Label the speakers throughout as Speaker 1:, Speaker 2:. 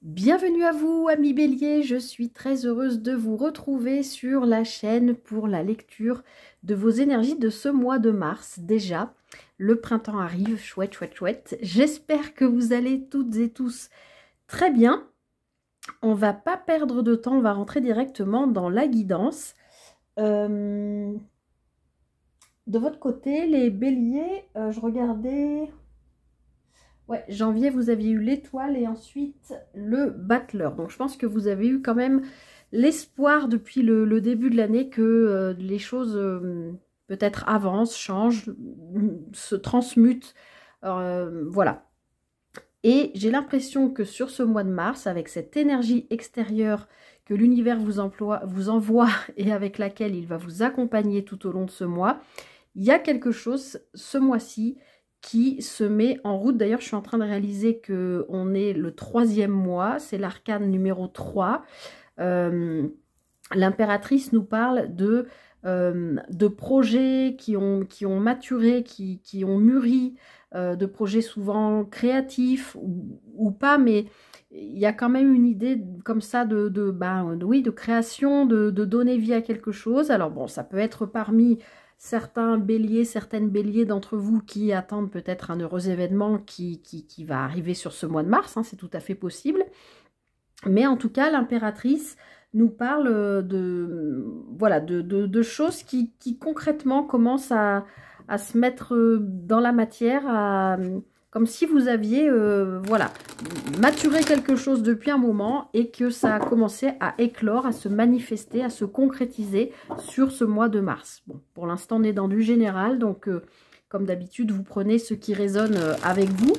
Speaker 1: Bienvenue à vous, amis Bélier, je suis très heureuse de vous retrouver sur la chaîne pour la lecture de vos énergies de ce mois de mars. Déjà, le printemps arrive, chouette, chouette, chouette. J'espère que vous allez toutes et tous très bien. On va pas perdre de temps, on va rentrer directement dans la guidance. De votre côté, les Béliers, je regardais... Ouais, janvier, vous aviez eu l'étoile et ensuite le battleur. Donc, je pense que vous avez eu quand même l'espoir depuis le début de l'année que les choses peut-être avancent, changent, se transmutent. Voilà. Et j'ai l'impression que sur ce mois de mars, avec cette énergie extérieure que l'univers vous envoie et avec laquelle il va vous accompagner tout au long de ce mois, il y a quelque chose ce mois-ci qui se met en route. D'ailleurs, je suis en train de réaliser qu'on est le 3e mois, c'est l'arcane numéro 3. L'impératrice nous parle de projets qui ont maturé, qui ont mûri, de projets souvent créatifs ou pas, mais il y a quand même une idée comme ça de création, de donner vie à quelque chose. Alors bon, ça peut être parmi certains béliers, certaines béliers d'entre vous qui attendent peut-être un heureux événement qui va arriver sur ce mois de mars, hein, c'est tout à fait possible. Mais en tout cas, l'impératrice nous parle de choses qui concrètement commencent à se mettre dans la matière, comme si vous aviez maturé quelque chose depuis un moment et que ça a commencé à éclore, à se manifester, à se concrétiser sur ce mois de mars. Bon, pour l'instant, on est dans du général, donc comme d'habitude, vous prenez ce qui résonne avec vous.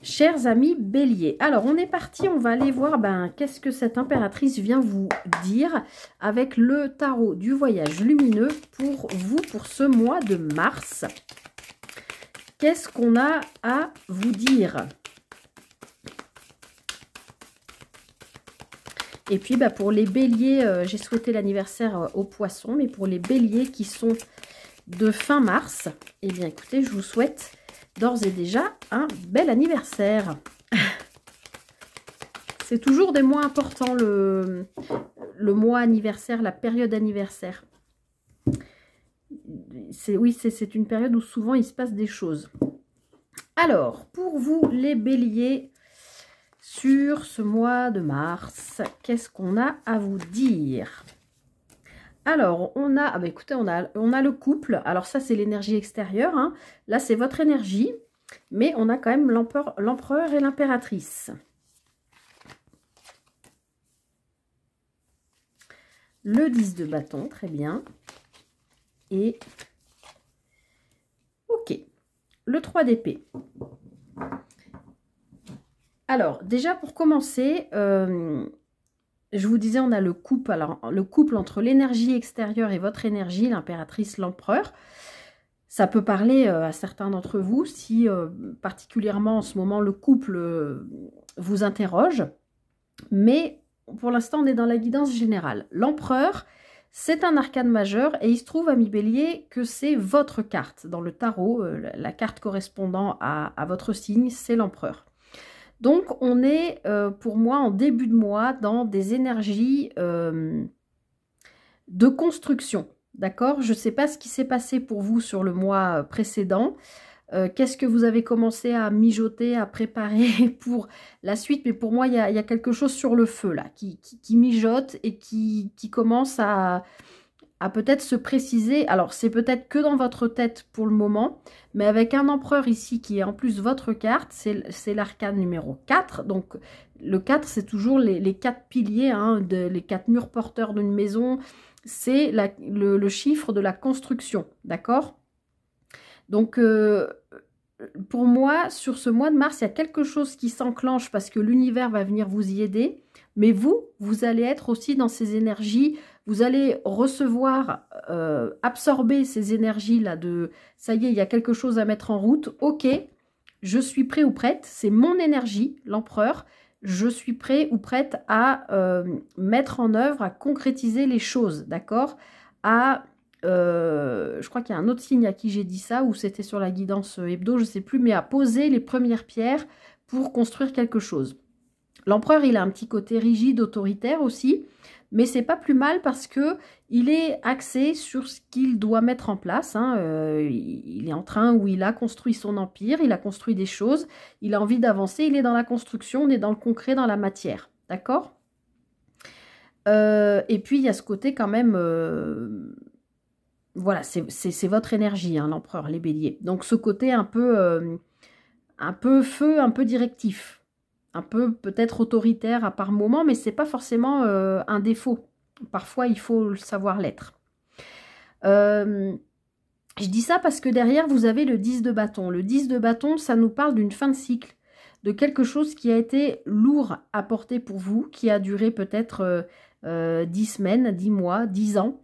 Speaker 1: Chers amis Bélier, alors on est parti, on va aller voir qu'est-ce que cette impératrice vient vous dire avec le tarot du voyage lumineux pour vous, pour ce mois de mars. Qu'est-ce qu'on a à vous dire? Et puis pour les béliers, j'ai souhaité l'anniversaire aux poissons, mais pour les béliers qui sont de fin mars, eh bien écoutez, je vous souhaite d'ores et déjà un bel anniversaire. C'est toujours des mois importants, le mois anniversaire, la période anniversaire. C'est une période où souvent il se passe des choses. Alors, pour vous les béliers, sur ce mois de mars, qu'est-ce qu'on a à vous dire? Alors, on a, écoutez, on a le couple. Alors ça, c'est l'énergie extérieure, hein. Là, c'est votre énergie. Mais on a quand même l'empereur et l'impératrice. Le 10 de bâton, très bien. Et, ok, le 3 d'épée. Alors, déjà pour commencer, je vous disais, on a le couple. Alors, le couple entre l'énergie extérieure et votre énergie, l'impératrice, l'empereur. Ça peut parler à certains d'entre vous si particulièrement en ce moment le couple vous interroge. Mais pour l'instant, on est dans la guidance générale. L'empereur, c'est un arcane majeur et il se trouve, ami Bélier, que c'est votre carte. Dans le tarot, la carte correspondant à votre signe, c'est l'empereur. Donc, on est, pour moi, en début de mois, dans des énergies de construction. D'accord? Je ne sais pas ce qui s'est passé pour vous sur le mois précédent. Qu'est-ce que vous avez commencé à mijoter, à préparer pour la suite? Mais pour moi, il y a quelque chose sur le feu, là, qui mijote et qui commence à peut-être se préciser. Alors, c'est peut-être que dans votre tête pour le moment, mais avec un empereur ici qui est en plus votre carte, c'est l'arcane numéro 4. Donc, le 4, c'est toujours les 4 piliers, hein, les 4 murs porteurs d'une maison. C'est le chiffre de la construction, d'accord? Donc, pour moi, sur ce mois de mars, il y a quelque chose qui s'enclenche parce que l'univers va venir vous y aider. Mais vous allez être aussi dans ces énergies, vous allez recevoir, absorber ces énergies-là de « ça y est, il y a quelque chose à mettre en route, ok, je suis prêt ou prête, c'est mon énergie, l'empereur, je suis prêt ou prête à mettre en œuvre, à concrétiser les choses, d'accord? Je crois qu'il y a un autre signe à qui j'ai dit ça, ou c'était sur la guidance hebdo, je ne sais plus, mais à poser les premières pierres pour construire quelque chose. L'empereur, il a un petit côté rigide, autoritaire aussi, mais c'est pas plus mal parce que il est axé sur ce qu'il doit mettre en place. Hein. Il est en train où il a construit son empire, il a construit des choses, il a envie d'avancer, il est dans la construction, on est dans le concret, dans la matière. D'accord? Et puis, il y a ce côté quand même... voilà, c'est votre énergie, hein, l'empereur, les béliers. Donc, ce côté un peu feu, un peu directif. Un peu peut-être autoritaire à par moment, mais c'est pas forcément un défaut. Parfois, il faut le savoir l'être. Je dis ça parce que derrière, vous avez le 10 de bâton. Le 10 de bâton, ça nous parle d'une fin de cycle, de quelque chose qui a été lourd à porter pour vous, qui a duré peut-être 10 semaines, 10 mois, 10 ans.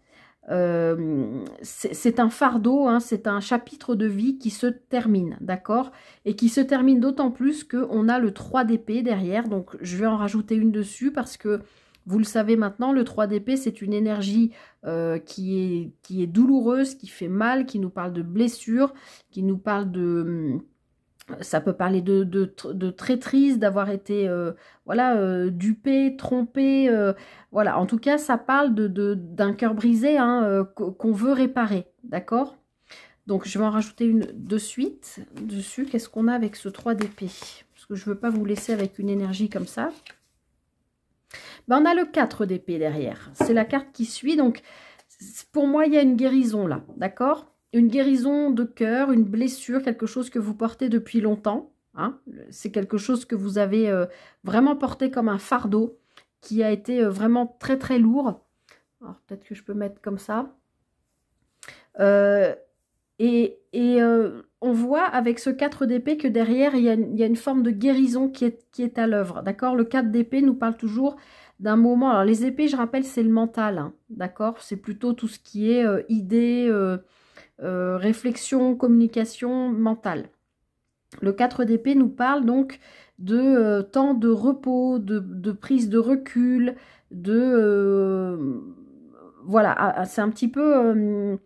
Speaker 1: C'est un fardeau, hein, c'est un chapitre de vie qui se termine, d'accord? Et qui se termine d'autant plus qu'on a le 3 d'épée derrière, donc je vais en rajouter une dessus parce que vous le savez maintenant, le 3 d'épée, c'est une énergie qui est douloureuse, qui fait mal, qui nous parle de blessures, qui nous parle de... Ça peut parler de traîtrise, d'avoir été voilà, dupé, trompé. Voilà, en tout cas, ça parle d'un cœur brisé hein, qu'on veut réparer. D'accord? Donc, je vais en rajouter une de suite. Dessus, qu'est-ce qu'on a avec ce 3 d'épée? Parce que je ne veux pas vous laisser avec une énergie comme ça. Ben, on a le 4 d'épée derrière. C'est la carte qui suit. Donc, pour moi, il y a une guérison là. D'accord? Une guérison de cœur, une blessure, quelque chose que vous portez depuis longtemps. Hein. C'est quelque chose que vous avez vraiment porté comme un fardeau, qui a été vraiment très très lourd. Alors peut-être que je peux mettre comme ça. On voit avec ce 4 d'épée que derrière, il y a une forme de guérison qui est à l'œuvre. D'accord? Le 4 d'épée nous parle toujours d'un moment. Alors les épées, je rappelle, c'est le mental. Hein, d'accord? C'est plutôt tout ce qui est idée... réflexion, communication mentale. Le 4 d'épée nous parle donc de temps de repos, de prise de recul, voilà, c'est un petit peu,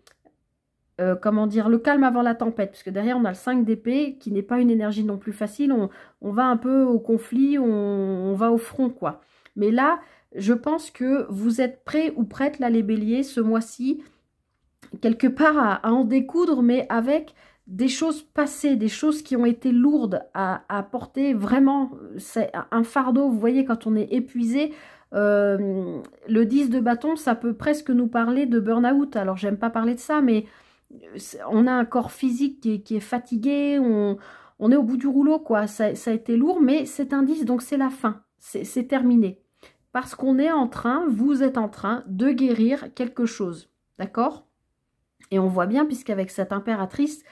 Speaker 1: comment dire, le calme avant la tempête, parce que derrière on a le 5 d'épée, qui n'est pas une énergie non plus facile, on va un peu au conflit, on va au front, quoi. Mais là, je pense que vous êtes prêts ou prêtes, là, les béliers, ce mois-ci, quelque part à en découdre, mais avec des choses passées, des choses qui ont été lourdes à porter, vraiment, c'est un fardeau, vous voyez, quand on est épuisé, le 10 de bâton, ça peut presque nous parler de burn-out, alors j'aime pas parler de ça, mais on a un corps physique qui est fatigué, on est au bout du rouleau, quoi, ça a été lourd, mais c'est un 10, donc c'est la fin, c'est terminé, parce qu'on est en train, vous êtes en train de guérir quelque chose, d'accord ? Et on voit bien, puisqu'avec cette impératrice,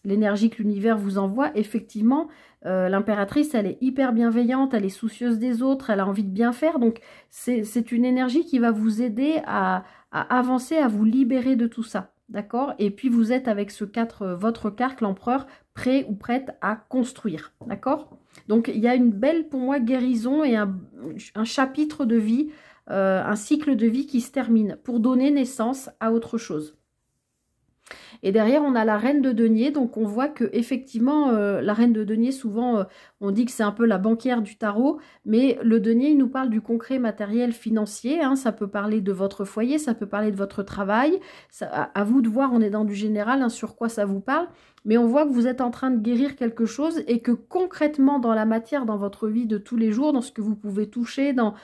Speaker 1: l'énergie que l'univers vous envoie, effectivement, l'impératrice, elle est hyper bienveillante, elle est soucieuse des autres, elle a envie de bien faire. Donc, c'est une énergie qui va vous aider à avancer, à vous libérer de tout ça. D'accord? Et puis, vous êtes avec ce 4, votre carte, l'empereur, prêt ou prête à construire. D'accord? Donc, il y a une belle, pour moi, guérison et un chapitre de vie, un cycle de vie qui se termine pour donner naissance à autre chose. Et derrière, on a la reine de denier. Donc, on voit que effectivement, la reine de denier, souvent, on dit que c'est un peu la banquière du tarot. Mais le denier, il nous parle du concret matériel financier. Hein, ça peut parler de votre foyer, ça peut parler de votre travail. Ça, à vous de voir, on est dans du général, hein, sur quoi ça vous parle. Mais on voit que vous êtes en train de guérir quelque chose et que concrètement, dans la matière, dans votre vie de tous les jours, dans ce que vous pouvez toucher, dans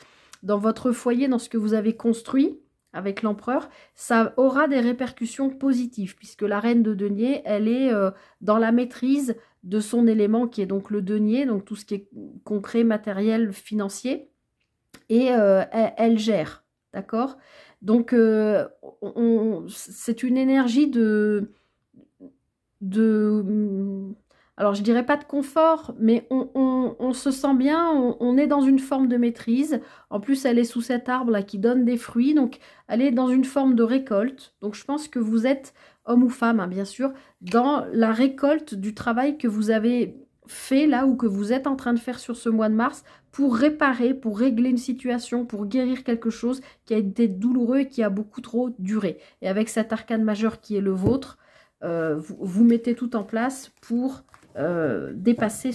Speaker 1: votre foyer, dans ce que vous avez construit, avec l'empereur, ça aura des répercussions positives, puisque la reine de denier, elle est dans la maîtrise de son élément, qui est donc le denier, donc tout ce qui est concret, matériel, financier, et elle gère, d'accord? Donc, c'est une énergie alors je dirais pas de confort, mais on se sent bien, on est dans une forme de maîtrise. En plus, elle est sous cet arbre là qui donne des fruits, donc elle est dans une forme de récolte. Donc je pense que vous êtes, homme ou femme, hein, bien sûr, dans la récolte du travail que vous avez fait là ou que vous êtes en train de faire sur ce mois de mars pour réparer, pour régler une situation, pour guérir quelque chose qui a été douloureux et qui a beaucoup trop duré. Et avec cet arcane majeur qui est le vôtre, vous mettez tout en place pour dépasser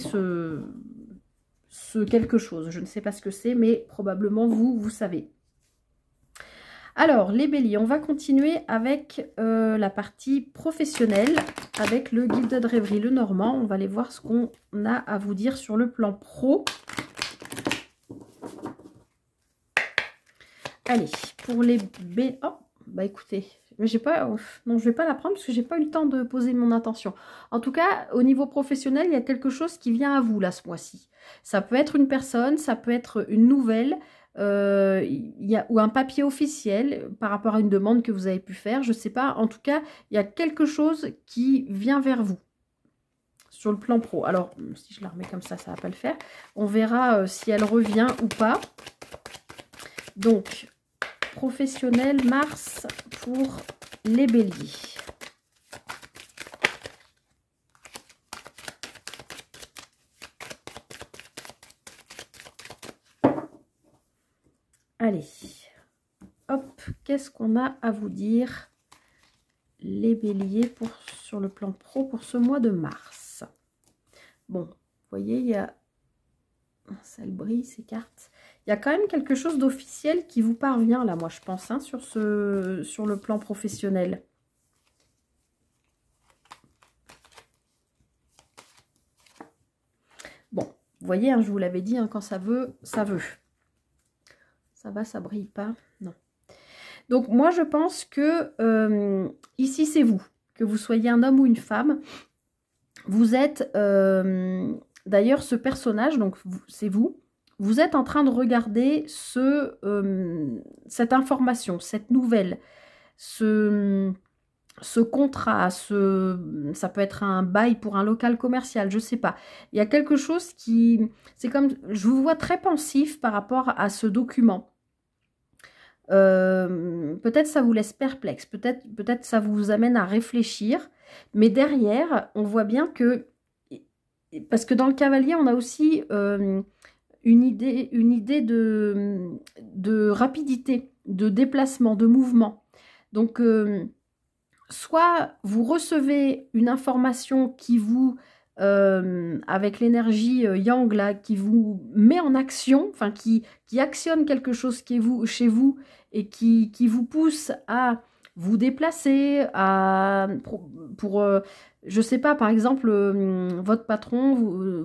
Speaker 1: ce quelque chose. Je ne sais pas ce que c'est, mais probablement vous savez. Alors, les béliers, on va continuer avec la partie professionnelle, avec le guide de rêverie, le Normand. On va aller voir ce qu'on a à vous dire sur le plan pro. Allez, pour les béliers... Oh, bah écoutez, j'ai pas... non, je vais pas la prendre parce que j'ai pas eu le temps de poser mon intention. En tout cas, au niveau professionnel, il y a quelque chose qui vient à vous, là, ce mois-ci. Ça peut être une personne, ça peut être une nouvelle... ou un papier officiel par rapport à une demande que vous avez pu faire, je ne sais pas. En tout cas, il y a quelque chose qui vient vers vous sur le plan pro. Alors, si je la remets comme ça ne va pas le faire. On verra si elle revient ou pas. Donc, professionnel, Mars pour les béliers. Allez, hop, qu'est-ce qu'on a à vous dire, les béliers, sur le plan pro pour ce mois de mars? Bon, vous voyez, il y a... Ça le brille, ces cartes. Il y a quand même quelque chose d'officiel qui vous parvient, là, moi, je pense, hein, sur le plan professionnel. Bon, vous voyez, hein, je vous l'avais dit, hein, quand ça veut, ça veut. Ça va, ça brille pas? Non. Donc, moi, je pense que ici, c'est vous. Que vous soyez un homme ou une femme. Vous êtes... D'ailleurs, ce personnage, donc c'est vous. Vous êtes en train de regarder cette information, cette nouvelle, ce contrat, ça peut être un bail pour un local commercial, je ne sais pas. Il y a quelque chose qui... C'est comme... Je vous vois très pensif par rapport à ce document. Peut-être ça vous laisse perplexe, peut-être ça vous amène à réfléchir, mais derrière, on voit bien que, parce que dans le cavalier, on a aussi une idée de rapidité, de déplacement, de mouvement. Donc, soit vous recevez une information qui vous... avec l'énergie yang là, qui vous met en action, enfin qui actionne quelque chose qui est chez vous et qui vous pousse à vous déplacer, pour je sais pas, par exemple, votre patron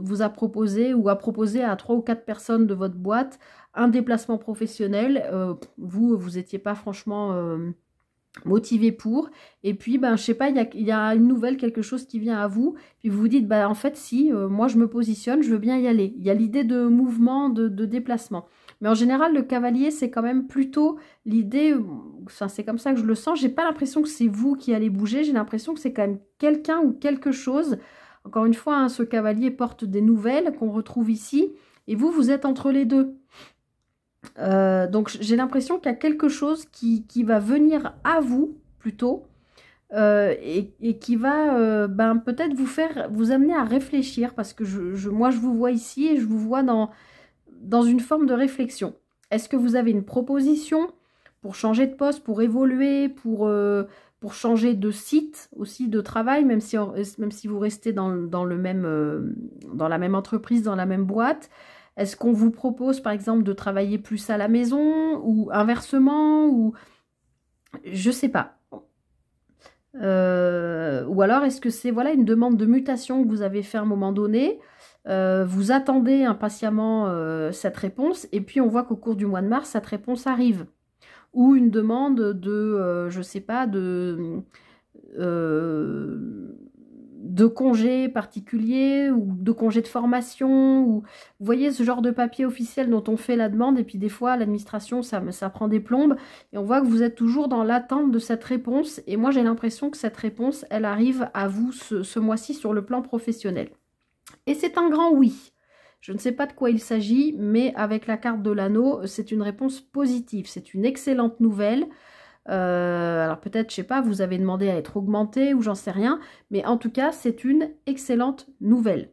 Speaker 1: vous a proposé ou a proposé à 3 ou 4 personnes de votre boîte un déplacement professionnel. Vous n'étiez pas franchement... motivé pour, et puis ben je sais pas, il y a une nouvelle, quelque chose qui vient à vous, puis vous vous dites bah en fait si moi je me positionne, je veux bien y aller. Il y a l'idée de mouvement, de déplacement, mais en général le cavalier c'est quand même plutôt l'idée, enfin, c'est comme ça que je le sens. J'ai pas l'impression que c'est vous qui allez bouger, j'ai l'impression que c'est quand même quelqu'un ou quelque chose. Encore une fois, hein, ce cavalier porte des nouvelles qu'on retrouve ici, et vous êtes entre les deux. Donc j'ai l'impression qu'il y a quelque chose qui va venir à vous plutôt, et qui va ben, peut-être vous amener à réfléchir, parce que moi je vous vois ici et je vous vois dans une forme de réflexion. Est-ce que vous avez une proposition pour changer de poste, pour évoluer, pour changer de site aussi de travail, même si vous restez dans la même entreprise, dans la même boîte? Est-ce qu'on vous propose, par exemple, de travailler plus à la maison ou inversement, ou je sais pas. Ou alors, est-ce que c'est voilà, une demande de mutation que vous avez fait à un moment donné, vous attendez impatiemment cette réponse, et puis on voit qu'au cours du mois de mars, cette réponse arrive. Ou une demande de, je sais pas, de congés particuliers ou de congés de formation, ou vous voyez ce genre de papier officiel dont on fait la demande, et puis des fois l'administration ça prend des plombes, et on voit que vous êtes toujours dans l'attente de cette réponse, et moi j'ai l'impression que cette réponse elle arrive à vous ce mois-ci sur le plan professionnel, et c'est un grand oui. Je ne sais pas de quoi il s'agit, mais avec la carte de l'anneau, c'est une réponse positive, c'est une excellente nouvelle. Alors peut-être, je sais pas, vous avez demandé à être augmenté ou j'en sais rien, mais en tout cas, c'est une excellente nouvelle.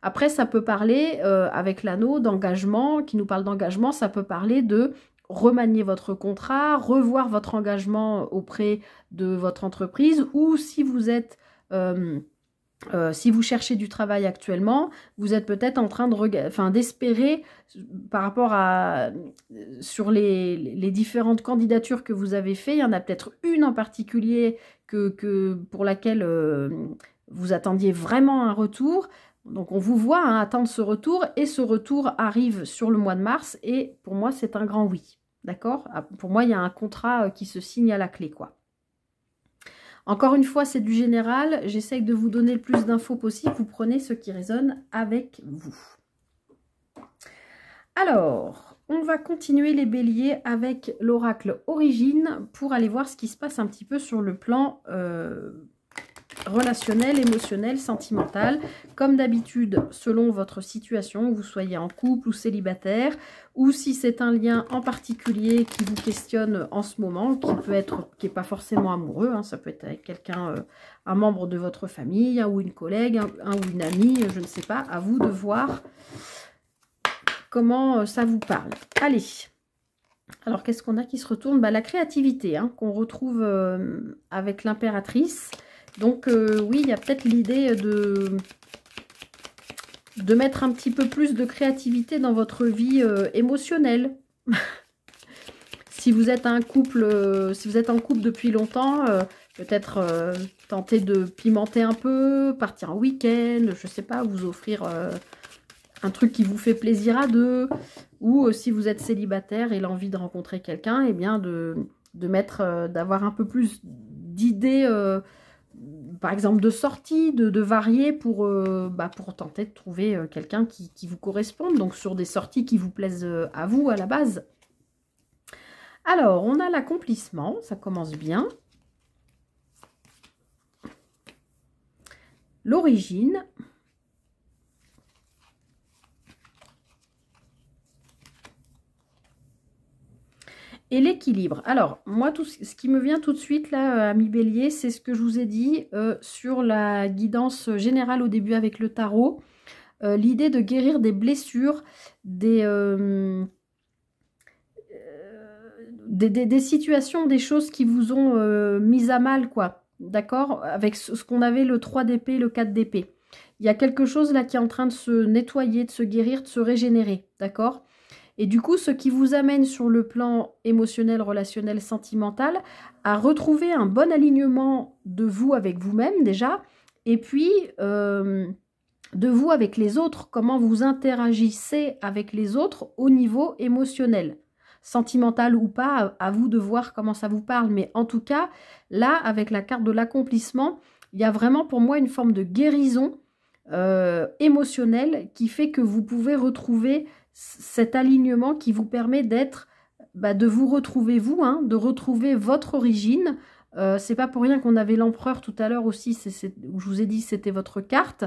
Speaker 1: Après, ça peut parler, avec l'anneau, d'engagement, qui nous parle d'engagement, ça peut parler de remanier votre contrat, revoir votre engagement auprès de votre entreprise, ou si vous êtes Si vous cherchez du travail actuellement, vous êtes peut-être en train d'espérer par rapport à sur les différentes candidatures que vous avez fait, il y en a peut-être une en particulier pour laquelle vous attendiez vraiment un retour. Donc on vous voit attendre ce retour et ce retour arrive sur le mois de mars et pour moi c'est un grand oui. D'accord? Pour moi il y a un contrat qui se signe à la clé quoi. Encore une fois, c'est du général. J'essaye de vous donner le plus d'infos possible. Vous prenez ce qui résonne avec vous. Alors, on va continuer les béliers avec l'oracle Origine pour aller voir ce qui se passe un petit peu sur le plan relationnel, émotionnel, sentimental. Comme d'habitude, selon votre situation, vous soyez en couple ou célibataire, ou si c'est un lien en particulier qui vous questionne en ce moment, qui n'est pas forcément amoureux, hein, ça peut être avec quelqu'un, un membre de votre famille, ou une collègue, un ou une amie, je ne sais pas, à vous de voir comment ça vous parle. Allez, alors qu'est-ce qu'on a qui se retourne? La créativité qu'on retrouve avec l'impératrice. Donc oui, il y a peut-être l'idée de mettre un petit peu plus de créativité dans votre vie émotionnelle. Si vous êtes un couple, si vous êtes en couple depuis longtemps, peut-être tenter de pimenter un peu, partir en week-end, je ne sais pas, vous offrir un truc qui vous fait plaisir à deux, ou si vous êtes célibataire et l'envie de rencontrer quelqu'un, eh bien d'avoir un peu plus d'idées. Par exemple de sortie, de varier pour tenter de trouver quelqu'un qui vous corresponde, donc sur des sorties qui vous plaisent à vous à la base. Alors, on a l'accomplissement, ça commence bien. L'origine. Et l'équilibre. Alors, moi, ce qui me vient tout de suite, là, ami Bélier, c'est ce que je vous ai dit sur la guidance générale au début avec le tarot. L'idée de guérir des blessures, des situations, des choses qui vous ont mis à mal, quoi. D'accord? Avec ce qu'on avait, le 3 d'épée, le 4 d'épée. Il y a quelque chose là qui est en train de se nettoyer, de se guérir, de se régénérer. D'accord? Et du coup, ce qui vous amène sur le plan émotionnel, relationnel, sentimental, à retrouver un bon alignement de vous avec vous-même déjà, et puis de vous avec les autres, comment vous interagissez avec les autres au niveau émotionnel. Sentimental ou pas, à vous de voir comment ça vous parle. Mais en tout cas, là, avec la carte de l'accomplissement, il y a vraiment pour moi une forme de guérison émotionnelle qui fait que vous pouvez retrouver cet alignement qui vous permet d'être, de vous retrouver vous, de retrouver votre origine. C'est pas pour rien qu'on avait l'empereur tout à l'heure aussi, où je vous ai dit c'était votre carte.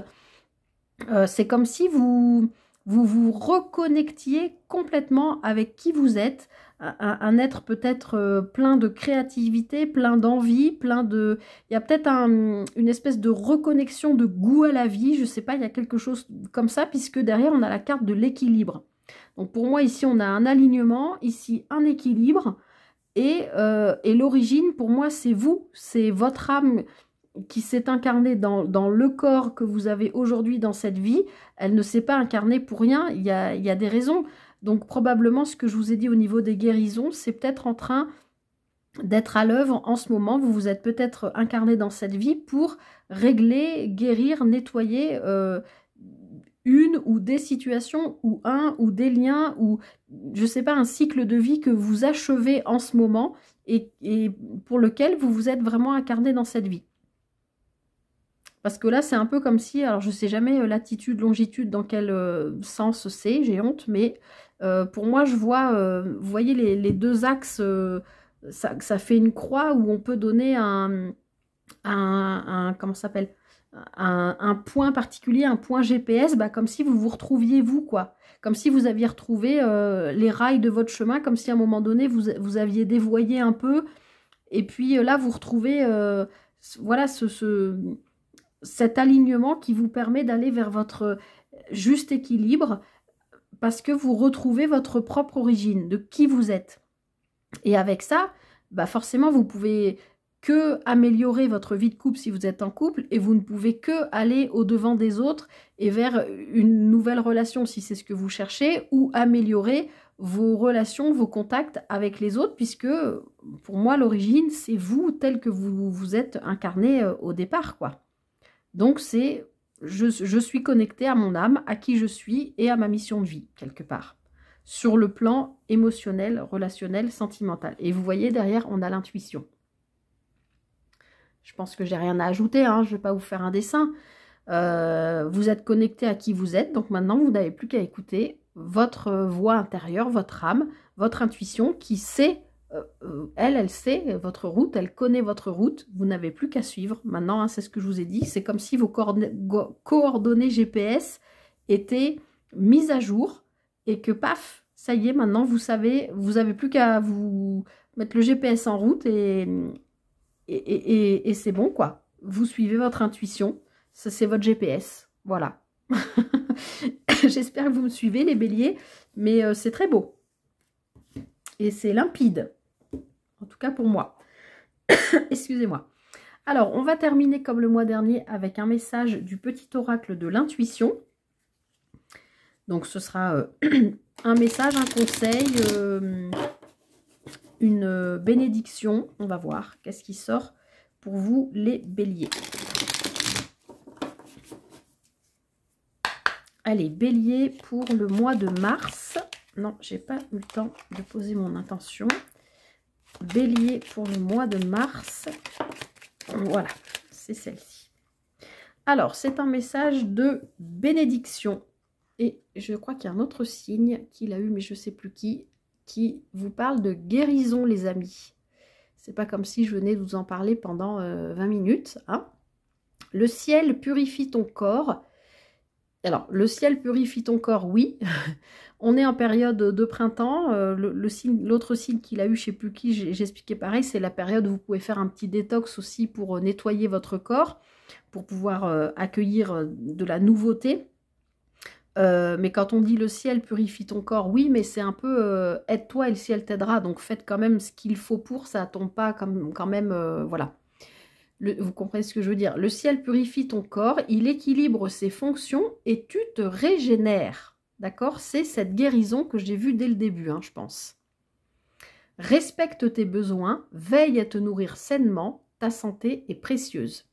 Speaker 1: C'est comme si vous reconnectiez complètement avec qui vous êtes, un être peut-être plein de créativité, plein d'envie, il y a peut-être une espèce de reconnexion, de goût à la vie, je sais pas, il y a quelque chose comme ça, puisque derrière on a la carte de l'équilibre. Donc pour moi ici on a un alignement, ici un équilibre, et l'origine pour moi c'est vous, c'est votre âme qui s'est incarnée dans le corps que vous avez aujourd'hui dans cette vie. Elle ne s'est pas incarnée pour rien, il y a des raisons. Donc probablement ce que je vous ai dit au niveau des guérisons, c'est peut-être en train d'être à l'œuvre en ce moment. Vous vous êtes peut-être incarné dans cette vie pour régler, guérir, nettoyer une ou des situations ou un ou des liens ou je sais pas, un cycle de vie que vous achevez en ce moment et pour lequel vous vous êtes vraiment incarné dans cette vie. Parce que là, c'est un peu comme si, alors je sais jamais latitude, longitude, dans quel sens c'est, j'ai honte, mais pour moi, je vois, vous voyez les deux axes, ça fait une croix où on peut donner comment ça s'appelle, un point particulier, un point GPS, comme si vous vous retrouviez vous, quoi. Comme si vous aviez retrouvé les rails de votre chemin, comme si à un moment donné, vous aviez dévoyé un peu, et puis là, vous retrouvez, voilà, cet alignement qui vous permet d'aller vers votre juste équilibre parce que vous retrouvez votre propre origine, de qui vous êtes. Et avec ça, forcément, vous pouvez que améliorer votre vie de couple si vous êtes en couple, et vous ne pouvez que aller au-devant des autres et vers une nouvelle relation si c'est ce que vous cherchez, ou améliorer vos relations, vos contacts avec les autres, puisque pour moi l'origine c'est vous tel que vous vous êtes incarné au départ, quoi. Donc c'est je suis connectée à mon âme, à qui je suis et à ma mission de vie quelque part, sur le plan émotionnel, relationnel, sentimental. Et vous voyez derrière on a l'intuition. Je pense que j'ai rien à ajouter, hein, je ne vais pas vous faire un dessin. Vous êtes connecté à qui vous êtes, donc maintenant vous n'avez plus qu'à écouter votre voix intérieure, votre âme, votre intuition qui sait, elle sait votre route, elle connaît votre route, vous n'avez plus qu'à suivre. Maintenant, hein, c'est ce que je vous ai dit, c'est comme si vos coordonnées GPS étaient mises à jour et que paf, ça y est, maintenant vous savez, vous n'avez plus qu'à vous mettre le GPS en route et c'est bon, quoi. Vous suivez votre intuition, ça c'est votre GPS, voilà. J'espère que vous me suivez les béliers, mais c'est très beau. Et c'est limpide, en tout cas pour moi. Excusez-moi. Alors, on va terminer comme le mois dernier avec un message du petit oracle de l'intuition. Donc ce sera un message, un conseil, une bénédiction. On va voir qu'est-ce qui sort pour vous les béliers. Allez, bélier pour le mois de mars. Non, j'ai pas eu le temps de poser mon intention. Bélier pour le mois de mars. Voilà, c'est celle-ci. Alors, c'est un message de bénédiction. Et je crois qu'il y a un autre signe qu'il a eu, mais je ne sais plus qui vous parle de guérison, les amis. C'est pas comme si je venais de vous en parler pendant 20 minutes. Hein. Le ciel purifie ton corps. Alors, le ciel purifie ton corps, oui. On est en période de printemps. L'autre signe qu'il a eu, je ne sais plus qui, j'expliquais pareil, c'est la période où vous pouvez faire un petit détox aussi pour nettoyer votre corps, pour pouvoir accueillir de la nouveauté. Mais quand on dit le ciel purifie ton corps, oui, mais c'est un peu aide-toi et le ciel t'aidera. Donc faites quand même ce qu'il faut pour, ça ne tombe pas quand même, voilà. Vous comprenez ce que je veux dire? Le ciel purifie ton corps, il équilibre ses fonctions et tu te régénères. D'accord? C'est cette guérison que j'ai vue dès le début, hein, je pense. Respecte tes besoins, veille à te nourrir sainement, ta santé est précieuse.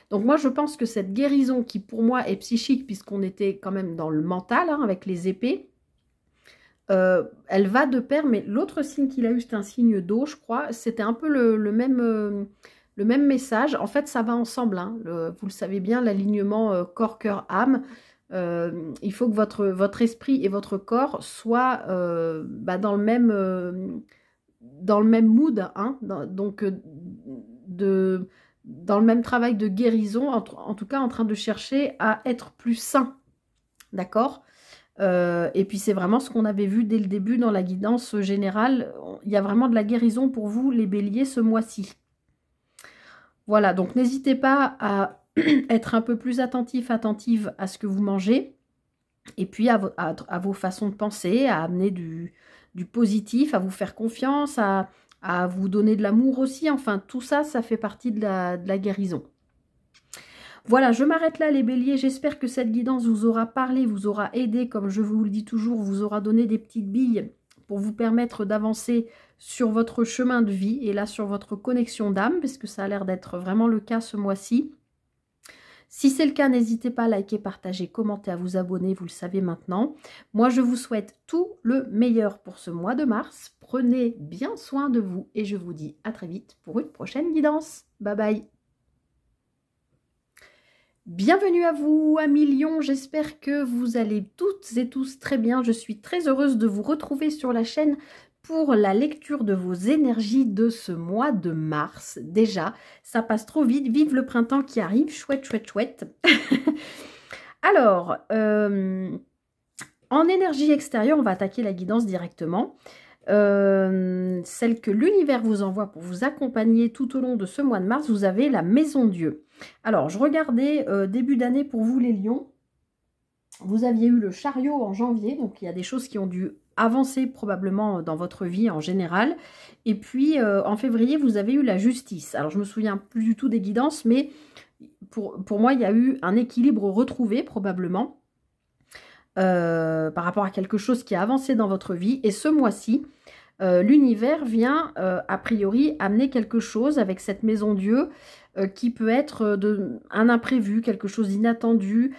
Speaker 1: Donc moi, je pense que cette guérison qui pour moi est psychique, puisqu'on était quand même dans le mental, hein, avec les épées, elle va de pair, mais l'autre signe qu'il a eu, c'était un signe d'eau, je crois. C'était un peu le même message. En fait, ça va ensemble. Hein. Vous le savez bien, l'alignement corps, cœur, âme. Il faut que votre esprit et votre corps soient dans le même mood. Hein. Donc, dans le même travail de guérison, en tout cas en train de chercher à être plus sain. D'accord ? Et puis c'est vraiment ce qu'on avait vu dès le début dans la guidance générale. Il y a vraiment de la guérison pour vous, les béliers, ce mois-ci. Voilà, donc n'hésitez pas à être un peu plus attentive à ce que vous mangez. Et puis à vos façons de penser, à amener du positif, à vous faire confiance, à vous donner de l'amour aussi. Enfin, tout ça, ça fait partie de la guérison. Voilà, je m'arrête là les béliers. J'espère que cette guidance vous aura parlé, vous aura aidé. Comme je vous le dis toujours, vous aura donné des petites billes pour vous permettre d'avancer sur votre chemin de vie et là sur votre connexion d'âme, parce que ça a l'air d'être vraiment le cas ce mois-ci. Si c'est le cas, n'hésitez pas à liker, partager, commenter, à vous abonner, vous le savez maintenant. Moi, je vous souhaite tout le meilleur pour ce mois de mars. Prenez bien soin de vous et je vous dis à très vite pour une prochaine guidance. Bye bye. Bienvenue à vous, amis Lions, j'espère que vous allez toutes et tous très bien. Je suis très heureuse de vous retrouver sur la chaîne pour la lecture de vos énergies de ce mois de mars. Déjà, ça passe trop vite, vive le printemps qui arrive, chouette, chouette, chouette. Alors, en énergie extérieure, on va attaquer la guidance directement. Celle que l'univers vous envoie pour vous accompagner tout au long de ce mois de mars, vous avez la Maison Dieu. Alors, je regardais début d'année pour vous les lions. Vous aviez eu le chariot en janvier, donc il y a des choses qui ont dû avancé probablement dans votre vie en général. Et puis en février, vous avez eu la justice. Alors je me souviens plus du tout des guidances, mais pour moi, il y a eu un équilibre retrouvé probablement par rapport à quelque chose qui a avancé dans votre vie. Et ce mois-ci, l'univers vient a priori amener quelque chose avec cette maison Dieu qui peut être un imprévu, quelque chose d'inattendu.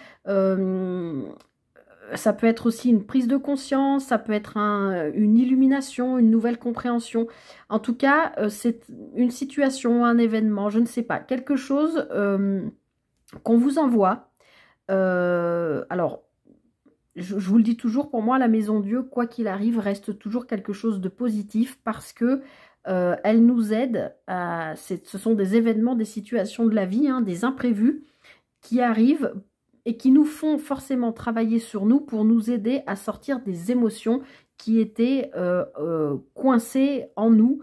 Speaker 1: Ça peut être aussi une prise de conscience, ça peut être une illumination, une nouvelle compréhension. En tout cas, c'est une situation, un événement, je ne sais pas, quelque chose qu'on vous envoie. Alors, je vous le dis toujours, pour moi, la maison Dieu, quoi qu'il arrive, reste toujours quelque chose de positif parce que elle nous aide. Ce sont des événements, des situations de la vie, hein, des imprévus qui arrivent et qui nous font forcément travailler sur nous pour nous aider à sortir des émotions qui étaient coincées en nous,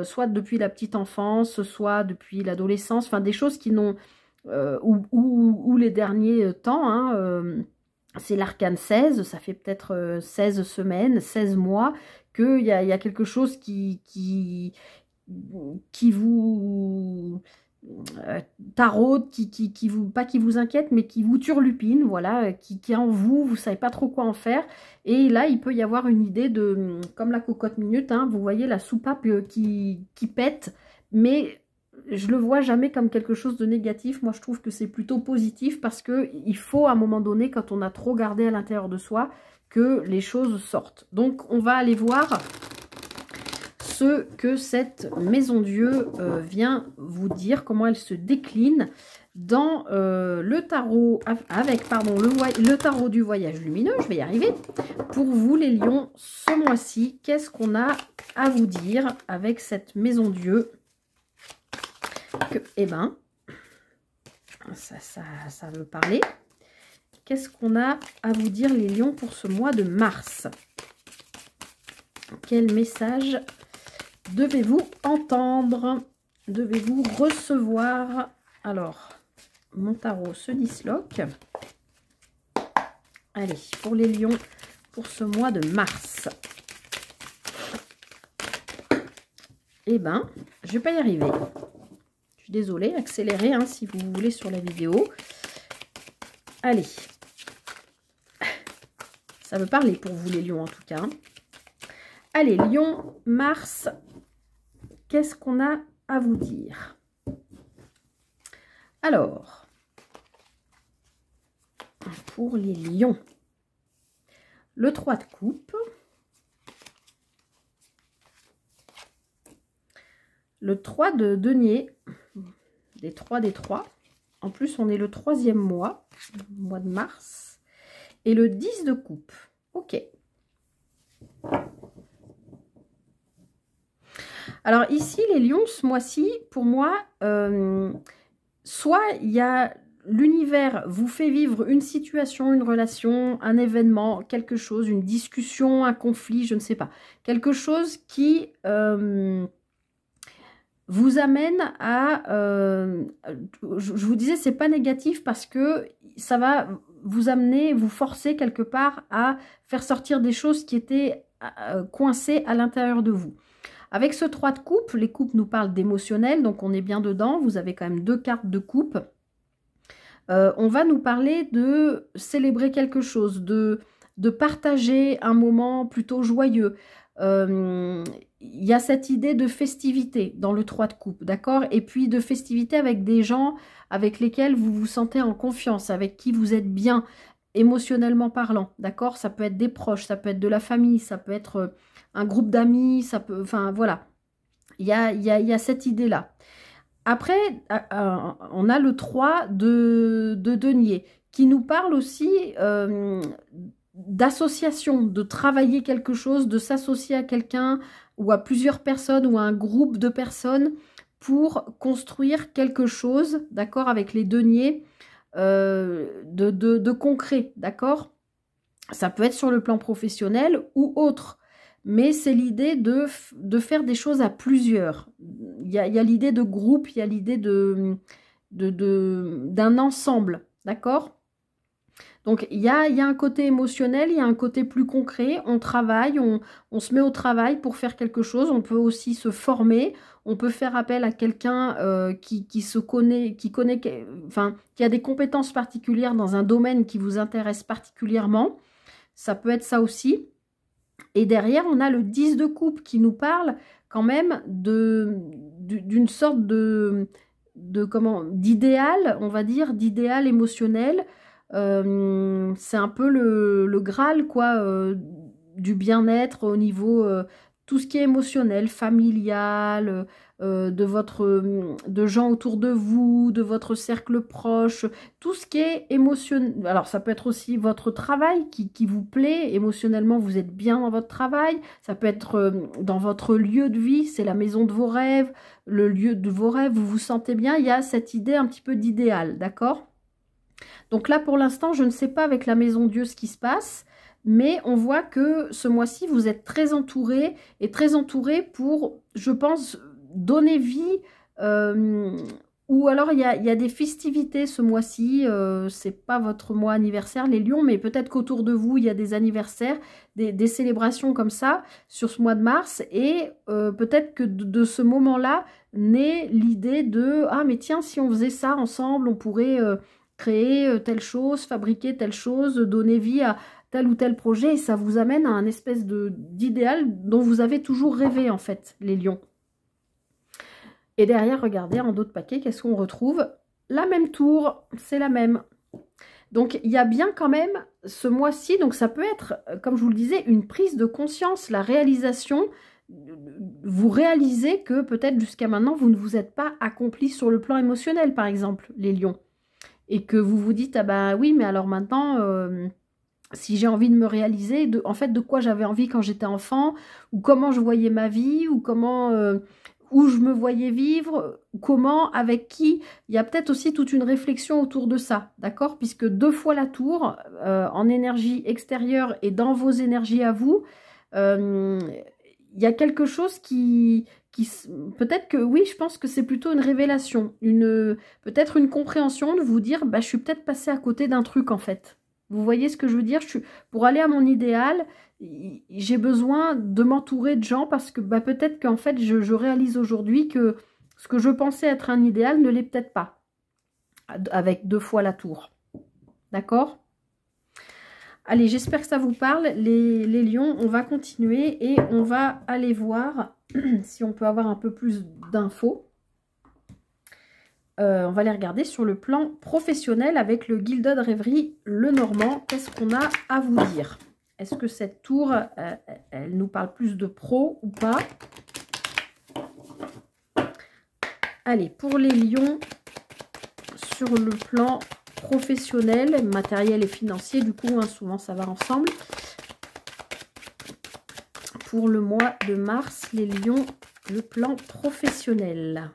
Speaker 1: soit depuis la petite enfance, soit depuis l'adolescence, enfin des choses qui n'ont, ou les derniers temps, hein, c'est l'arcane 16, ça fait peut-être 16 semaines, 16 mois, qu'il y a quelque chose qui vous taraude, qui vous, pas qui vous inquiète, mais qui vous turlupine, voilà, qui est en vous, vous savez pas trop quoi en faire. Et là, il peut y avoir une idée de, comme la cocotte minute, hein, vous voyez la soupape qui pète, mais je le vois jamais comme quelque chose de négatif. Moi, je trouve que c'est plutôt positif parce que il faut à un moment donné, quand on a trop gardé à l'intérieur de soi, que les choses sortent. Donc, on va aller voir ce que cette maison Dieu vient vous dire, comment elle se décline dans le tarot, avec pardon, le tarot du voyage lumineux. Je vais y arriver. Pour vous les lions, ce mois-ci, qu'est-ce qu'on a à vous dire avec cette maison Dieu? Eh ben, ça veut parler. Qu'est-ce qu'on a à vous dire les lions pour ce mois de mars? Quel message devez-vous entendre? Devez-vous recevoir? Alors, mon tarot se disloque. Allez, pour les lions, pour ce mois de mars. Eh ben, je vais pas y arriver. Je suis désolée, accélérez hein, si vous voulez sur la vidéo. Allez. Ça veut parler pour vous les lions en tout cas. Allez, lion, mars, qu'est-ce qu'on a à vous dire? Alors, pour les lions, le 3 de coupe, le 3 de denier, des 3 des 3. En plus, on est le 3e mois de mars, et le 10 de coupe. Ok. Alors ici, les lions, ce mois-ci, pour moi, soit il y a l'univers vous fait vivre une situation, une relation, un événement, quelque chose, une discussion, un conflit, je ne sais pas. Quelque chose qui vous amène à... je vous disais, c'est pas négatif parce que ça va vous amener, vous forcer quelque part à faire sortir des choses qui étaient coincées à l'intérieur de vous. Avec ce 3 de coupe, les coupes nous parlent d'émotionnel, donc on est bien dedans. Vous avez quand même 2 cartes de coupe. On va nous parler de célébrer quelque chose, de partager un moment plutôt joyeux. Il y a cette idée de festivité dans le 3 de coupe, d'accord? Et puis de festivité avec des gens avec lesquels vous vous sentez en confiance, avec qui vous êtes bien émotionnellement parlant, d'accord? Ça peut être des proches, ça peut être de la famille, ça peut être un groupe d'amis, ça peut... Enfin, voilà. Il y a cette idée-là. Après, on a le 3 de denier qui nous parle aussi d'association, de travailler quelque chose, de s'associer à quelqu'un ou à plusieurs personnes ou à un groupe de personnes pour construire quelque chose, d'accord, avec les deniers de concret, d'accord? Ça peut être sur le plan professionnel ou autre. Mais c'est l'idée de faire des choses à plusieurs. Il y a l'idée de groupe, il y a l'idée d'un ensemble, d'accord? Donc, il y a un côté émotionnel, il y a un côté plus concret. On travaille, on se met au travail pour faire quelque chose. On peut aussi se former. On peut faire appel à quelqu'un qui se connaît, enfin, qui a des compétences particulières dans un domaine qui vous intéresse particulièrement. Ça peut être ça aussi. Et derrière, on a le 10 de coupe qui nous parle quand même d'une sorte d'idéal, on va dire, d'idéal émotionnel. C'est un peu le Graal, quoi, du bien-être au niveau tout ce qui est émotionnel, familial, de gens autour de vous, de votre cercle proche, tout ce qui est émotionnel. Alors, ça peut être aussi votre travail qui vous plaît, émotionnellement, vous êtes bien dans votre travail. Ça peut être dans votre lieu de vie, c'est la maison de vos rêves, le lieu de vos rêves, vous vous sentez bien. Il y a cette idée un petit peu d'idéal, d'accord? Donc là, pour l'instant, je ne sais pas avec la Maison Dieu ce qui se passe, mais on voit que ce mois-ci, vous êtes très entouré et très entouré pour, je pense, donner vie. Ou alors, il y a des festivités ce mois-ci. C'est pas votre mois anniversaire, les lions, mais peut-être qu'autour de vous, il y a des anniversaires, des célébrations comme ça sur ce mois de mars. Et peut-être que de ce moment-là naît l'idée de « Ah, mais tiens, si on faisait ça ensemble, on pourrait... créer telle chose, fabriquer telle chose, donner vie à tel ou tel projet, et ça vous amène à un espèce d'idéal dont vous avez toujours rêvé, en fait, les lions. Et derrière, regardez, en dos de paquet, qu'est-ce qu'on retrouve? La même tour, c'est la même. Donc, il y a bien quand même ce mois-ci, donc ça peut être, comme je vous le disais, une prise de conscience, la réalisation. Vous réalisez que peut-être jusqu'à maintenant, vous ne vous êtes pas accompli sur le plan émotionnel, par exemple, les lions. Et que vous vous dites, ah bah oui, mais alors maintenant, si j'ai envie de me réaliser, en fait, de quoi j'avais envie quand j'étais enfant, ou comment je voyais ma vie, ou comment, où je me voyais vivre, comment, avec qui, il y a peut-être aussi toute une réflexion autour de ça, d'accord? Puisque 2 fois la tour, en énergie extérieure et dans vos énergies à vous, il y a quelque chose qui peut-être que oui, je pense que c'est plutôt une révélation, peut-être une compréhension de vous dire, bah, je suis peut-être passée à côté d'un truc en fait. Vous voyez ce que je veux dire? Pour aller à mon idéal, j'ai besoin de m'entourer de gens parce que bah, peut-être qu'en fait, je réalise aujourd'hui que ce que je pensais être un idéal ne l'est peut-être pas, avec 2 fois la tour. D'accord? Allez, j'espère que ça vous parle, les lions. On va continuer et on va aller voir si on peut avoir un peu plus d'infos. On va les regarder sur le plan professionnel avec le Gilded Rêverie Lenormand. Qu'est-ce qu'on a à vous dire? Est-ce que cette tour, elle nous parle plus de pro ou pas? Allez, pour les lions, sur le plan professionnel, matériel et financier, du coup, hein, souvent ça va ensemble. Pour le mois de mars, les lions, le plan professionnel.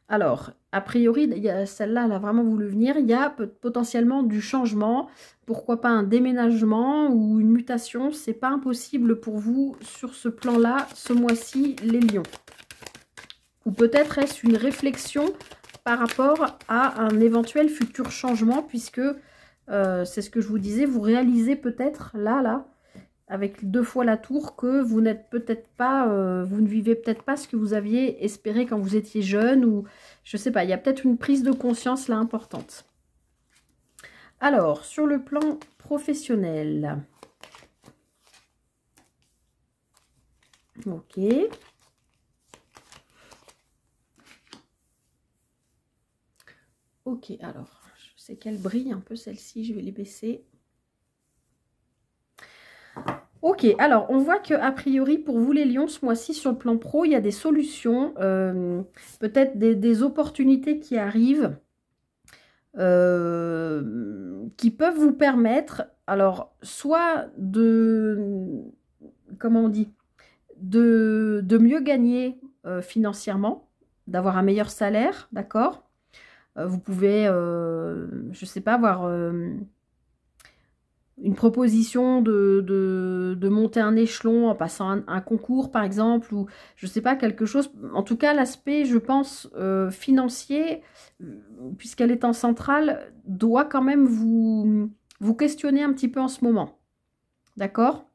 Speaker 1: Alors, a priori, celle-là, elle a vraiment voulu venir. Il y a potentiellement du changement, pourquoi pas un déménagement ou une mutation. C'est pas impossible pour vous sur ce plan-là, ce mois-ci, les lions. Ou peut-être est-ce une réflexion par rapport à un éventuel futur changement, puisque c'est ce que je vous disais, vous réalisez peut-être, là, avec 2 fois la tour, que vous n'êtes peut-être pas, vous ne vivez peut-être pas ce que vous aviez espéré quand vous étiez jeune, ou je sais pas, il y a peut-être une prise de conscience là importante. Alors, sur le plan professionnel. Ok. Ok, alors, je sais qu'elle brille un peu celle-ci, je vais les baisser. Ok, alors on voit que a priori pour vous les lions, ce mois-ci sur le plan pro, il y a des solutions, peut-être des opportunités qui arrivent, qui peuvent vous permettre, alors soit comment on dit, de mieux gagner financièrement, d'avoir un meilleur salaire, d'accord? Vous pouvez, je sais pas, avoir une proposition de monter un échelon en passant un concours par exemple, ou je sais pas, quelque chose. En tout cas, l'aspect, je pense, financier, puisqu'elle est en centrale, doit quand même vous questionner un petit peu en ce moment. D'accord?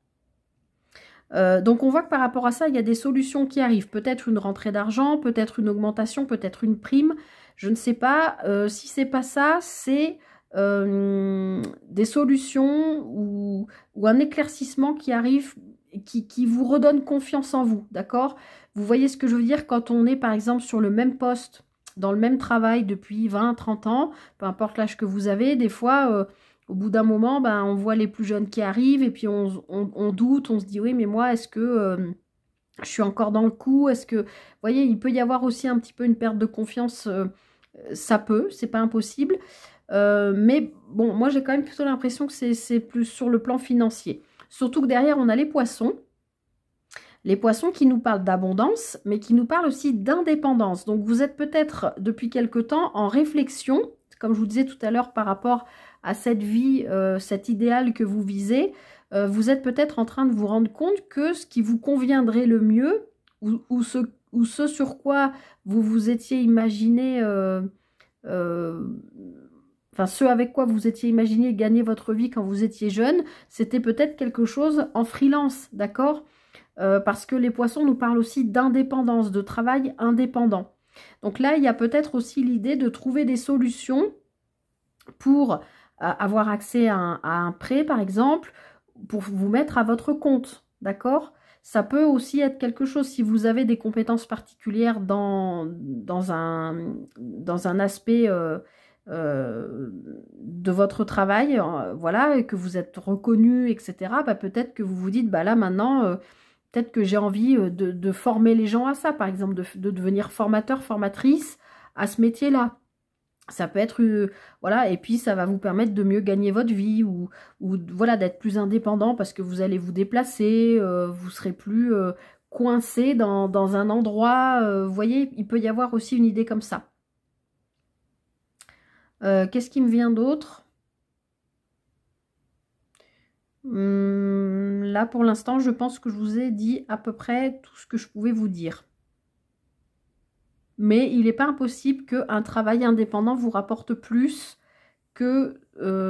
Speaker 1: Donc on voit que par rapport à ça, il y a des solutions qui arrivent. Peut-être une rentrée d'argent, peut-être une augmentation, peut-être une prime. Je ne sais pas. Si c'est pas ça, c'est des solutions ou un éclaircissement qui arrive, qui vous redonne confiance en vous. D'accord? Vous voyez ce que je veux dire? Quand on est par exemple sur le même poste, dans le même travail depuis 20, 30 ans, peu importe l'âge que vous avez, des fois... au bout d'un moment, ben, on voit les plus jeunes qui arrivent et puis on doute, on se dit oui, mais moi, est-ce que je suis encore dans le coup? Est-ce que, vous voyez, il peut y avoir aussi un petit peu une perte de confiance, ça peut, c'est pas impossible. Mais bon, moi j'ai quand même plutôt l'impression que c'est plus sur le plan financier. Surtout que derrière, on a les poissons. Les poissons qui nous parlent d'abondance, mais qui nous parlent aussi d'indépendance. Donc vous êtes peut-être depuis quelque temps en réflexion, comme je vous disais tout à l'heure par rapport à cette vie, cet idéal que vous visez, vous êtes peut-être en train de vous rendre compte que ce qui vous conviendrait le mieux, ou ce sur quoi vous vous étiez imaginé, enfin ce avec quoi vous étiez imaginé gagner votre vie quand vous étiez jeune, c'était peut-être quelque chose en freelance, d'accord ? Parce que les poissons nous parlent aussi d'indépendance, de travail indépendant. Donc là, il y a peut-être aussi l'idée de trouver des solutions pour avoir accès à un prêt, par exemple, pour vous mettre à votre compte, d'accord? Ça peut aussi être quelque chose, si vous avez des compétences particulières dans un aspect de votre travail, voilà, et que vous êtes reconnu, etc., bah, peut-être que vous vous dites, bah là maintenant, peut-être que j'ai envie de former les gens à ça, par exemple, de devenir formateur, formatrice à ce métier-là. Ça peut être, voilà, et puis ça va vous permettre de mieux gagner votre vie ou voilà, d'être plus indépendant parce que vous allez vous déplacer, vous serez plus coincé dans un endroit. Vous voyez, il peut y avoir aussi une idée comme ça. Qu'est-ce qui me vient d'autre? Là, pour l'instant, je pense que je vous ai dit à peu près tout ce que je pouvais vous dire. Mais il n'est pas impossible qu'un travail indépendant vous rapporte plus que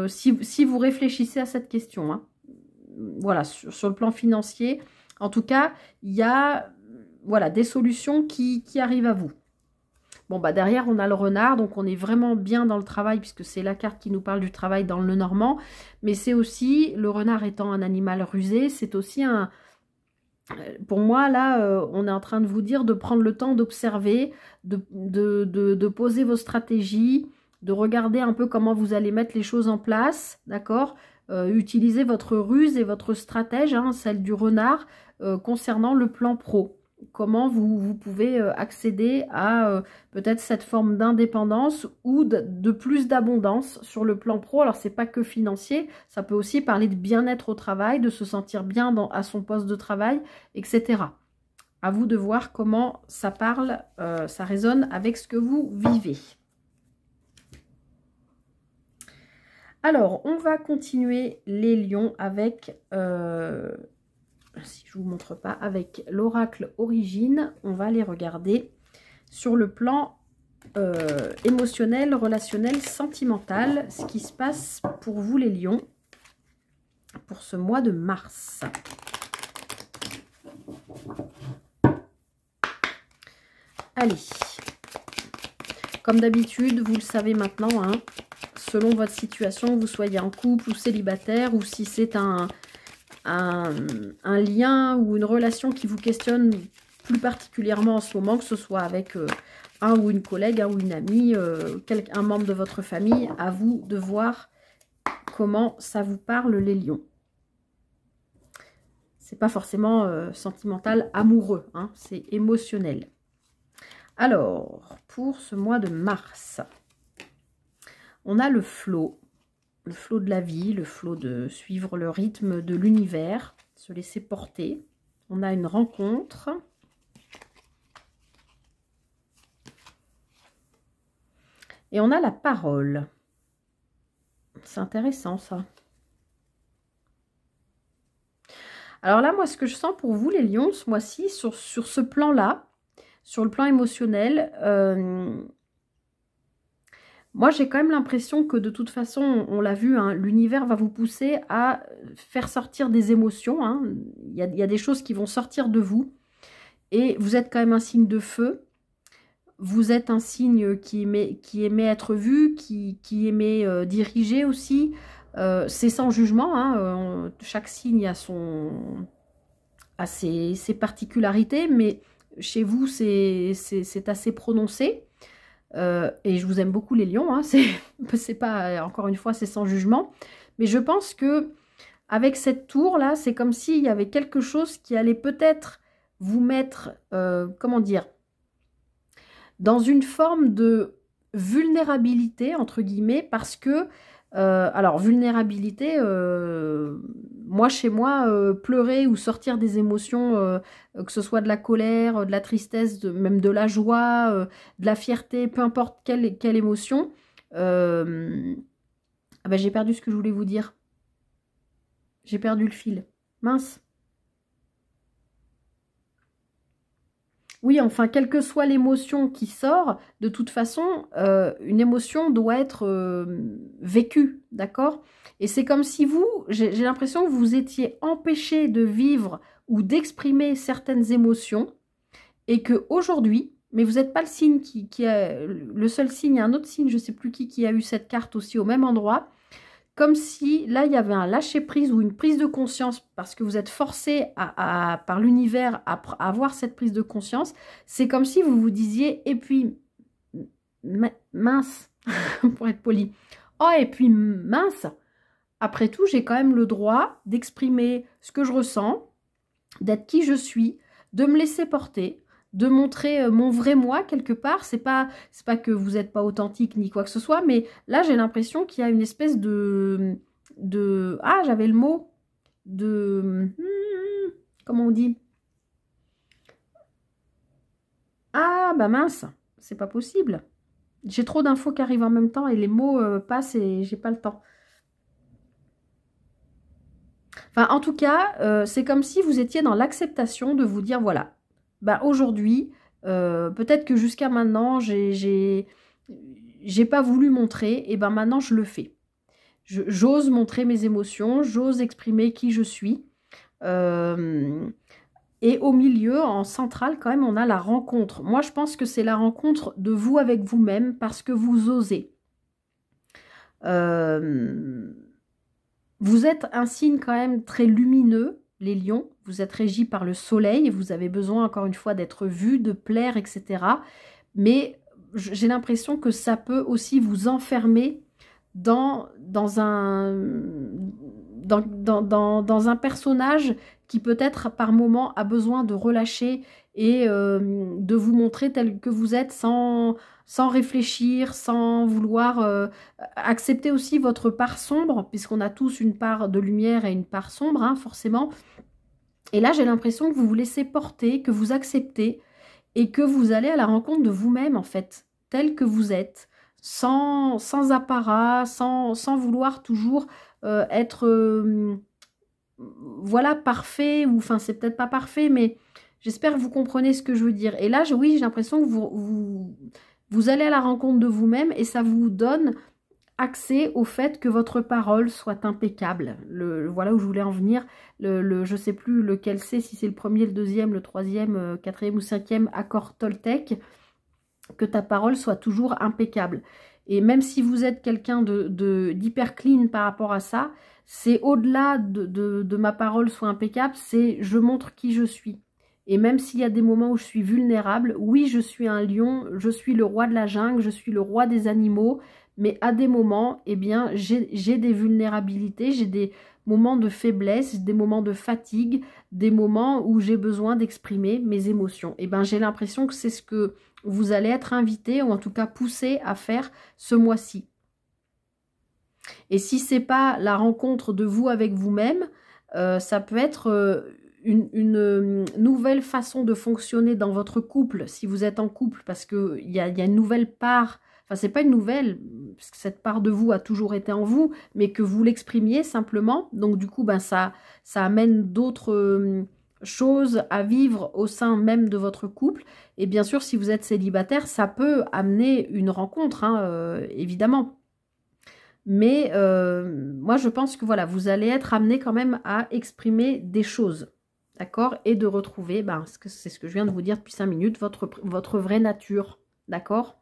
Speaker 1: si vous réfléchissez à cette question. Hein. Voilà, sur le plan financier, en tout cas, il y a voilà, des solutions qui arrivent à vous. Bon, bah derrière, on a le renard, donc on est vraiment bien dans le travail, puisque c'est la carte qui nous parle du travail dans le Normand. Mais c'est aussi, le renard étant un animal rusé, c'est aussi un... Pour moi, là, on est en train de vous dire de prendre le temps d'observer, de poser vos stratégies, de regarder un peu comment vous allez mettre les choses en place, d'accord? Utilisez votre ruse et votre stratège, hein, celle du renard, concernant le plan pro. Comment vous pouvez accéder à peut-être cette forme d'indépendance ou de plus d'abondance sur le plan pro. Alors, c'est pas que financier, ça peut aussi parler de bien-être au travail, de se sentir bien à son poste de travail, etc. À vous de voir comment ça parle, ça résonne avec ce que vous vivez. Alors, on va continuer les lions avec... si je ne vous montre pas, avec l'oracle Origine, on va les regarder sur le plan émotionnel, relationnel, sentimental, ce qui se passe pour vous les lions pour ce mois de mars. Allez, comme d'habitude, vous le savez maintenant, hein, selon votre situation, vous soyez en couple ou célibataire, ou si c'est un lien ou une relation qui vous questionne plus particulièrement en ce moment, que ce soit avec un ou une collègue, un ou une amie, un membre de votre famille, à vous de voir comment ça vous parle les lions. C'est pas forcément sentimental, amoureux, hein, c'est émotionnel. Alors, pour ce mois de mars, on a le flot de la vie, le flot de suivre le rythme de l'univers, se laisser porter. On a une rencontre. Et on a la parole. C'est intéressant ça. Alors là, moi, ce que je sens pour vous, les lions, ce mois-ci, sur ce plan-là, sur le plan émotionnel, moi, j'ai quand même l'impression que de toute façon, on l'a vu, hein, l'univers va vous pousser à faire sortir des émotions. Hein. Il y a des choses qui vont sortir de vous. Et vous êtes quand même un signe de feu. Vous êtes un signe qui aimait être vu, qui aimait diriger aussi. C'est sans jugement. Hein, chaque signe a ses particularités, mais chez vous, c'est assez prononcé. Et je vous aime beaucoup les lions. Hein, c'est pas, encore une fois, c'est sans jugement. Mais je pense que avec cette tour-là, c'est comme s'il y avait quelque chose qui allait peut-être vous mettre, comment dire, dans une forme de vulnérabilité, entre guillemets, parce que, alors, vulnérabilité, moi, chez moi, pleurer ou sortir des émotions, que ce soit de la colère, de la tristesse, même de la joie, de la fierté, peu importe quelle émotion, ah ben, j'ai perdu ce que je voulais vous dire. J'ai perdu le fil. Mince. Oui, enfin, quelle que soit l'émotion qui sort, de toute façon, une émotion doit être vécue, d'accord? Et c'est comme si vous, j'ai l'impression que vous étiez empêché de vivre ou d'exprimer certaines émotions et que aujourd'hui, mais vous n'êtes pas le signe qui a, le seul signe, il y a un autre signe, je ne sais plus qui a eu cette carte aussi au même endroit, comme si là, il y avait un lâcher-prise ou une prise de conscience parce que vous êtes forcé par l'univers à avoir cette prise de conscience. C'est comme si vous vous disiez, et puis, mince, pour être poli. Oh, et puis, mince, après tout, j'ai quand même le droit d'exprimer ce que je ressens, d'être qui je suis, de me laisser porter, de montrer mon vrai moi quelque part. C'est pas que vous n'êtes pas authentique ni quoi que ce soit, mais là j'ai l'impression qu'il y a une espèce de ah, j'avais le mot de comment on dit, ah bah mince, c'est pas possible, j'ai trop d'infos qui arrivent en même temps et les mots passent et j'ai pas le temps. Enfin, en tout cas, c'est comme si vous étiez dans l'acceptation de vous dire, voilà, bah aujourd'hui, peut-être que jusqu'à maintenant, j'ai pas voulu montrer, et ben maintenant je le fais. J'ose montrer mes émotions, j'ose exprimer qui je suis. Et au milieu, en centrale, quand même, on a la rencontre. Moi, je pense que c'est la rencontre de vous avec vous-même parce que vous osez. Vous êtes un signe quand même très lumineux, les lions. Vous êtes régis par le soleil et vous avez besoin, encore une fois, d'être vu, de plaire, etc. Mais j'ai l'impression que ça peut aussi vous enfermer dans un personnage qui peut-être par moment a besoin de relâcher et de vous montrer tel que vous êtes sans réfléchir, sans vouloir accepter aussi votre part sombre, puisqu'on a tous une part de lumière et une part sombre, hein, forcément. Et là, j'ai l'impression que vous vous laissez porter, que vous acceptez et que vous allez à la rencontre de vous-même, en fait, tel que vous êtes, sans apparat, sans vouloir toujours être voilà, parfait, ou enfin, c'est peut-être pas parfait, mais j'espère que vous comprenez ce que je veux dire. Et là, oui, j'ai l'impression que vous allez à la rencontre de vous-même et ça vous donne accès au fait que votre parole soit impeccable. Voilà où je voulais en venir. Je ne sais plus lequel c'est, si c'est le premier, le deuxième, le troisième, quatrième ou cinquième accord Toltec, que ta parole soit toujours impeccable. Et même si vous êtes quelqu'un d'hyper clean par rapport à ça, c'est au-delà de ma parole soit impeccable, c'est je montre qui je suis. Et même s'il y a des moments où je suis vulnérable, oui, je suis un lion, je suis le roi de la jungle, je suis le roi des animaux, mais à des moments, eh bien, j'ai des vulnérabilités, j'ai des moments de faiblesse, des moments de fatigue, des moments où j'ai besoin d'exprimer mes émotions. Et bien, j'ai l'impression que c'est ce que vous allez être invité, ou en tout cas poussé à faire ce mois-ci. Et si ce n'est pas la rencontre de vous avec vous-même, ça peut être une nouvelle façon de fonctionner dans votre couple, si vous êtes en couple, parce qu'il y a une nouvelle part enfin c'est pas une nouvelle, parce que cette part de vous a toujours été en vous, mais que vous l'exprimiez simplement. Donc du coup, ben, ça amène d'autres choses à vivre au sein même de votre couple. Et bien sûr, si vous êtes célibataire, ça peut amener une rencontre, hein, évidemment. Mais moi, je pense que voilà, vous allez être amené quand même à exprimer des choses, d'accord? Et de retrouver, ben, c'est ce que je viens de vous dire depuis 5 minutes, votre vraie nature, d'accord?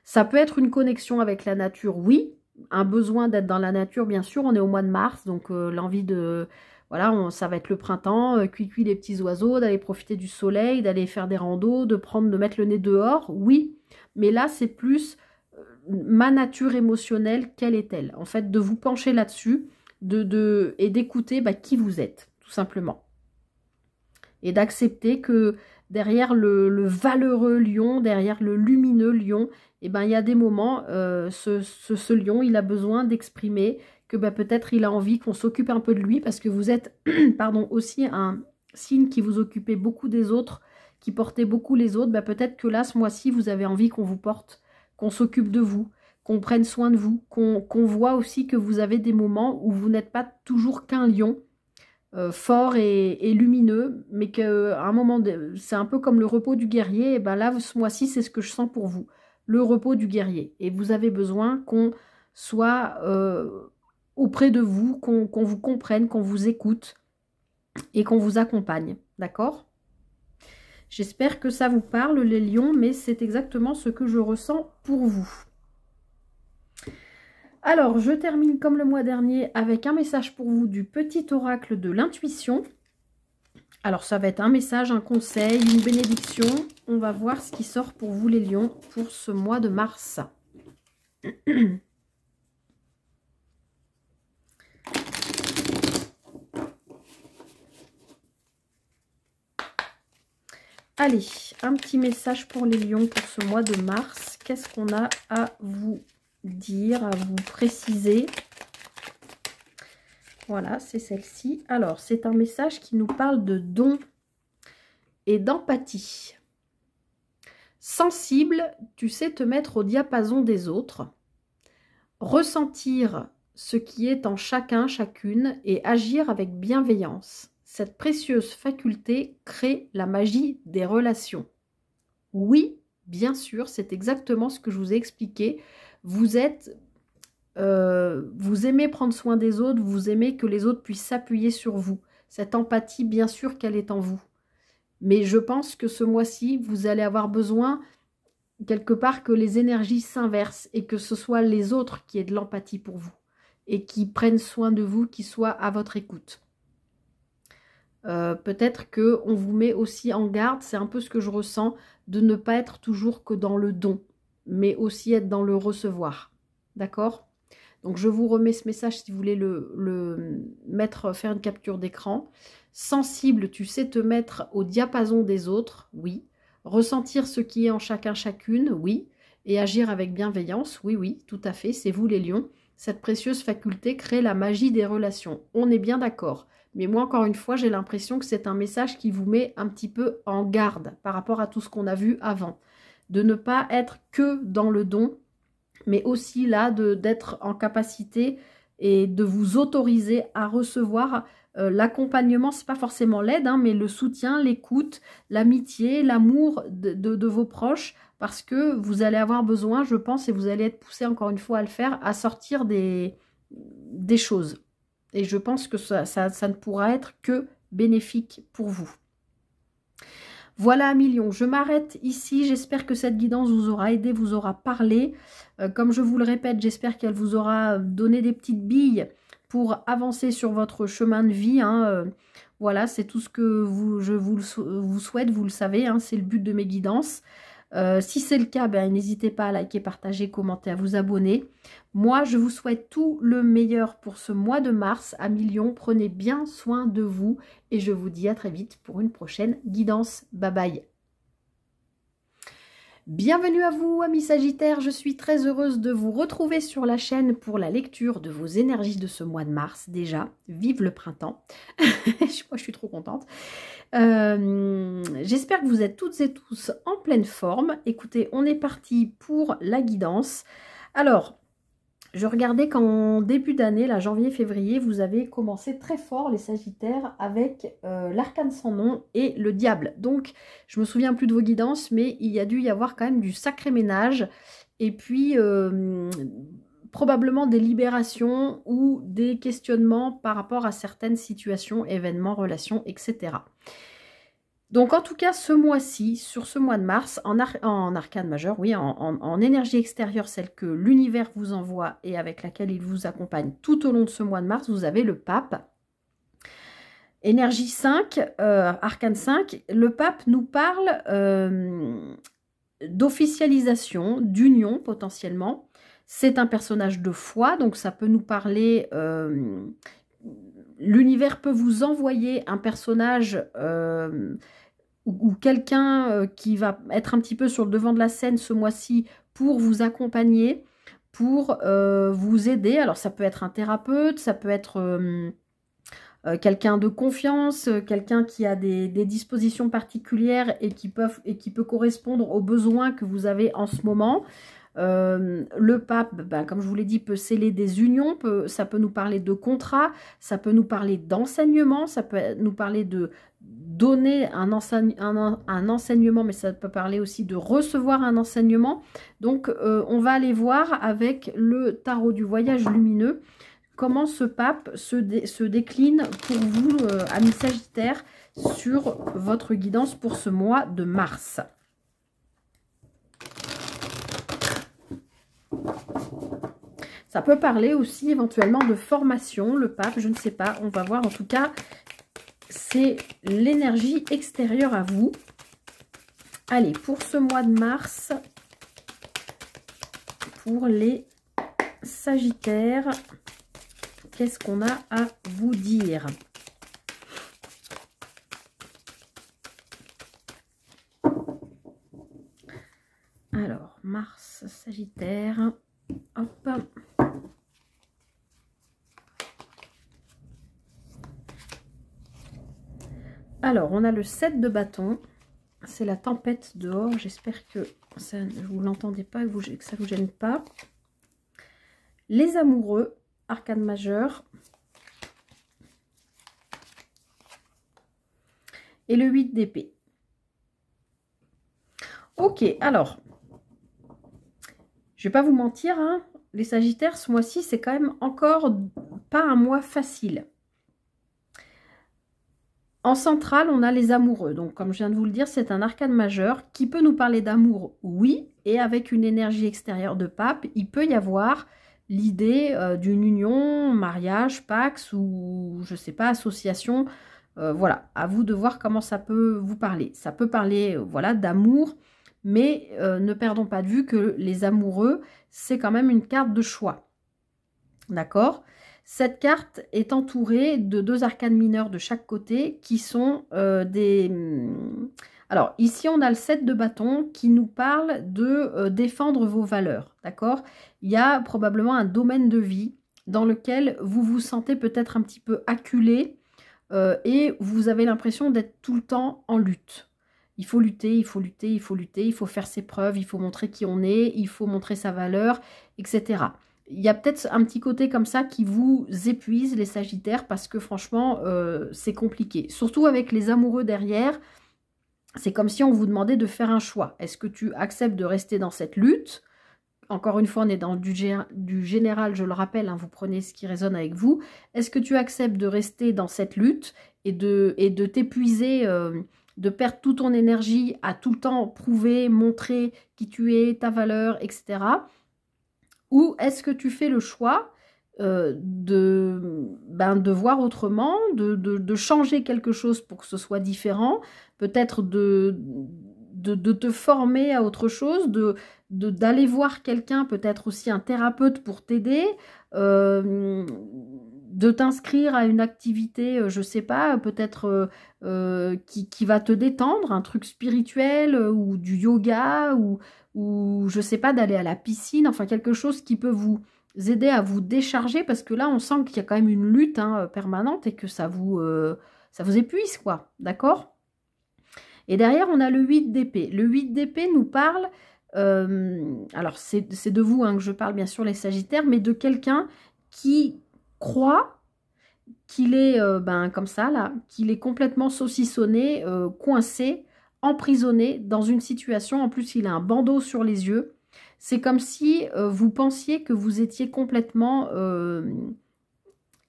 Speaker 1: Ça peut être une connexion avec la nature, oui. Un besoin d'être dans la nature, bien sûr. On est au mois de mars, donc l'envie de... Voilà, ça va être le printemps, cuicui les petits oiseaux, d'aller profiter du soleil, d'aller faire des randos, de mettre le nez dehors, oui. Mais là, c'est plus ma nature émotionnelle, quelle est-elle? En fait, de vous pencher là-dessus et d'écouter qui vous êtes, tout simplement. Et d'accepter que derrière le valeureux lion, derrière le lumineux lion, eh ben, il y a des moments, ce lion, il a besoin d'exprimer que peut-être il a envie qu'on s'occupe un peu de lui, parce que vous êtes pardon, aussi un signe qui vous occupez beaucoup des autres, qui portez beaucoup les autres. Peut-être que là, ce mois-ci, vous avez envie qu'on vous porte, qu'on s'occupe de vous, qu'on prenne soin de vous, qu'on voit aussi que vous avez des moments où vous n'êtes pas toujours qu'un lion, fort et lumineux, mais qu'à un moment, c'est un peu comme le repos du guerrier. Et ben là, ce mois-ci, c'est ce que je sens pour vous, le repos du guerrier. Et vous avez besoin qu'on soit auprès de vous, qu'on vous comprenne, qu'on vous écoute et qu'on vous accompagne, d'accord? J'espère que ça vous parle, les lions, mais c'est exactement ce que je ressens pour vous. Alors, je termine comme le mois dernier avec un message pour vous du petit oracle de l'intuition. Alors, ça va être un message, un conseil, une bénédiction. On va voir ce qui sort pour vous, les lions, pour ce mois de mars. Allez, un petit message pour les lions pour ce mois de mars. Qu'est-ce qu'on a à vous dire, à vous préciser? Voilà, c'est celle-ci. Alors, c'est un message qui nous parle de don et d'empathie. Sensible, tu sais te mettre au diapason des autres, ressentir ce qui est en chacun, chacune, et agir avec bienveillance. Cette précieuse faculté crée la magie des relations. Oui, bien sûr, c'est exactement ce que je vous ai expliqué. Vous aimez prendre soin des autres, vous aimez que les autres puissent s'appuyer sur vous. Cette empathie, bien sûr qu'elle est en vous. Mais je pense que ce mois-ci, vous allez avoir besoin, quelque part, que les énergies s'inversent et que ce soit les autres qui aient de l'empathie pour vous et qui prennent soin de vous, qui soient à votre écoute. Peut-être qu'on vous met aussi en garde, c'est un peu ce que je ressens, de ne pas être toujours que dans le don, mais aussi être dans le recevoir. D'accord ? Donc je vous remets ce message si vous voulez faire une capture d'écran. Sensible, tu sais te mettre au diapason des autres, oui. Ressentir ce qui est en chacun, chacune, oui. Et agir avec bienveillance, oui, oui, tout à fait, c'est vous les lions. Cette précieuse faculté crée la magie des relations. On est bien d'accord. Mais moi, encore une fois, j'ai l'impression que c'est un message qui vous met un petit peu en garde par rapport à tout ce qu'on a vu avant. De ne pas être que dans le don, mais aussi là, d'être en capacité et de vous autoriser à recevoir l'accompagnement. C'est pas forcément l'aide, hein, mais le soutien, l'écoute, l'amitié, l'amour de vos proches, parce que vous allez avoir besoin, je pense, et vous allez être poussé encore une fois à le faire, à sortir des choses. Et je pense que ça ne pourra être que bénéfique pour vous. Voilà, Million, je m'arrête ici. J'espère que cette guidance vous aura aidé, vous aura parlé. Comme je vous le répète, j'espère qu'elle vous aura donné des petites billes pour avancer sur votre chemin de vie. Voilà, c'est tout ce que je vous souhaite, vous le savez, hein, c'est le but de mes guidances. Si c'est le cas, n'hésitez pas à liker, partager, commenter, à vous abonner. Moi, je vous souhaite tout le meilleur pour ce mois de mars à Million. Prenez bien soin de vous et je vous dis à très vite pour une prochaine guidance. Bye bye. Bienvenue à vous, amis Sagittaires, je suis très heureuse de vous retrouver sur la chaîne pour la lecture de vos énergies de ce mois de mars. Déjà, vive le printemps, moi je suis trop contente. J'espère que vous êtes toutes et tous en pleine forme. Écoutez, on est parti pour la guidance. Alors, je regardais qu'en début d'année, là, janvier-février, vous avez commencé très fort les Sagittaires avec l'arcane sans nom et le diable. Donc, je me souviens plus de vos guidances, mais il y a dû y avoir quand même du sacré ménage. Et puis, probablement des libérations ou des questionnements par rapport à certaines situations, événements, relations, etc. Donc en tout cas, ce mois-ci, sur ce mois de mars, en arcane majeur, oui, en énergie extérieure, celle que l'univers vous envoie et avec laquelle il vous accompagne tout au long de ce mois de mars, vous avez le pape. Énergie 5, arcane 5, le pape nous parle d'officialisation, d'union potentiellement. C'est un personnage de foi, donc ça peut nous parler... l'univers peut vous envoyer un personnage ou quelqu'un qui va être un petit peu sur le devant de la scène ce mois-ci pour vous accompagner, pour vous aider. Alors ça peut être un thérapeute, ça peut être quelqu'un de confiance, quelqu'un qui a des dispositions particulières et qui peut correspondre aux besoins que vous avez en ce moment. Le pape, ben, comme je vous l'ai dit, peut sceller des unions, ça peut nous parler de contrat, ça peut nous parler d'enseignement, ça peut nous parler de donner un enseignement, mais ça peut parler aussi de recevoir un enseignement. Donc on va aller voir avec le tarot du voyage lumineux comment ce pape se décline pour vous, amis Sagittaires, sur votre guidance pour ce mois de mars. Ça peut parler aussi éventuellement de formation, le pape, je ne sais pas, on va voir. En tout cas, c'est l'énergie extérieure à vous. Allez, pour ce mois de mars, pour les Sagittaires, qu'est-ce qu'on a à vous dire ? Alors, Mars, Sagittaire, hop. Alors, on a le 7 de bâton. C'est la tempête dehors. J'espère que vous ne l'entendez pas et que ça ne vous gêne pas. Les amoureux, arcane majeur. Et le 8 d'épée. Ok, alors, je ne vais pas vous mentir, hein, les Sagittaires, ce mois-ci, c'est quand même encore pas un mois facile. En centrale, on a les amoureux. Donc, comme je viens de vous le dire, c'est un arcane majeur qui peut nous parler d'amour, oui. Et avec une énergie extérieure de pape, il peut y avoir l'idée d'une union, mariage, pax ou, je ne sais pas, association. Voilà, à vous de voir comment ça peut vous parler. Ça peut parler voilà, d'amour, mais ne perdons pas de vue que les amoureux, c'est quand même une carte de choix. D'accord ? Cette carte est entourée de 2 arcanes mineurs de chaque côté qui sont des... Alors, ici, on a le 7 de bâton qui nous parle de défendre vos valeurs, d'accord? Il y a probablement un domaine de vie dans lequel vous vous sentez peut-être un petit peu acculé et vous avez l'impression d'être tout le temps en lutte. Il faut lutter, il faut lutter, il faut lutter, il faut faire ses preuves, il faut montrer qui on est, il faut montrer sa valeur, etc. Il y a peut-être un petit côté comme ça qui vous épuise, les Sagittaires, parce que franchement, c'est compliqué. Surtout avec les amoureux derrière, c'est comme si on vous demandait de faire un choix. Est-ce que tu acceptes de rester dans cette lutte? Encore une fois, on est dans du général, je le rappelle, hein, vous prenez ce qui résonne avec vous. Est-ce que tu acceptes de rester dans cette lutte et de t'épuiser, de perdre toute ton énergie à tout le temps prouver, montrer qui tu es, ta valeur, etc. Ou est-ce que tu fais le choix de voir autrement, de changer quelque chose pour que ce soit différent, peut-être de te former à autre chose, d'aller voir quelqu'un, peut-être aussi un thérapeute pour t'aider, de t'inscrire à une activité, je sais pas, peut-être qui va te détendre, un truc spirituel ou du yoga ou je sais pas, d'aller à la piscine, enfin quelque chose qui peut vous aider à vous décharger parce que là on sent qu'il y a quand même une lutte permanente et que ça vous épuise quoi, d'accord? Et derrière on a le 8 d'épée. Le 8 d'épée nous parle, alors c'est de vous que je parle bien sûr les Sagittaires, mais de quelqu'un qui croit qu'il est comme ça là, qu'il est complètement saucissonné, coincé, emprisonné dans une situation. En plus il a un bandeau sur les yeux. C'est comme si vous pensiez que vous étiez complètement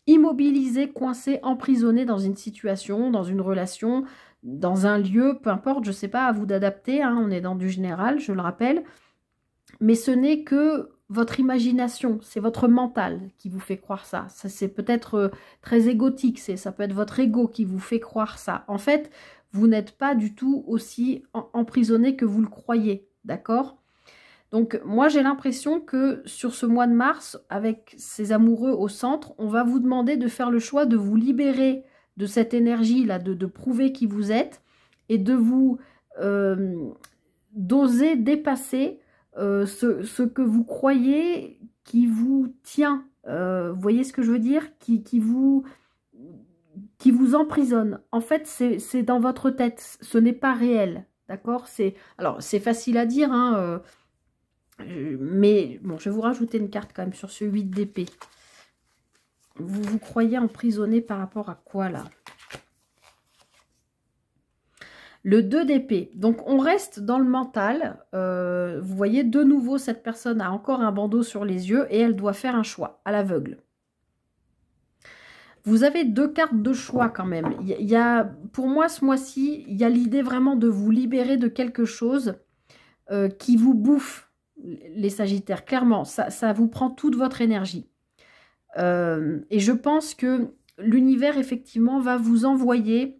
Speaker 1: immobilisé, coincé, emprisonné dans une situation, dans une relation, dans un lieu, peu importe, je ne sais pas, à vous d'adapter, on est dans du général, je le rappelle. Mais ce n'est que votre imagination, c'est votre mental qui vous fait croire ça. Ça c'est peut-être très égotique, ça peut être votre ego qui vous fait croire ça. En fait, vous n'êtes pas du tout aussi emprisonné que vous le croyez, d'accord? Donc moi j'ai l'impression que sur ce mois de mars, avec ces amoureux au centre, on va vous demander de faire le choix de vous libérer de cette énergie-là, de prouver qui vous êtes et de vous d'oser dépasser ce que vous croyez qui vous tient. Vous voyez ce que je veux dire, qui vous emprisonne. En fait, c'est dans votre tête, ce n'est pas réel, d'accord? Alors, c'est facile à dire, mais bon, je vais vous rajouter une carte quand même sur ce 8 d'épée. Vous vous croyez emprisonné par rapport à quoi là? Le 2 d'épée. Donc, on reste dans le mental. Vous voyez, de nouveau, cette personne a encore un bandeau sur les yeux et elle doit faire un choix à l'aveugle. Vous avez 2 cartes de choix quand même. Pour moi, ce mois-ci, il y a l'idée vraiment de vous libérer de quelque chose qui vous bouffe, les Sagittaires. Clairement, ça vous prend toute votre énergie. Et je pense que l'univers, effectivement, va vous envoyer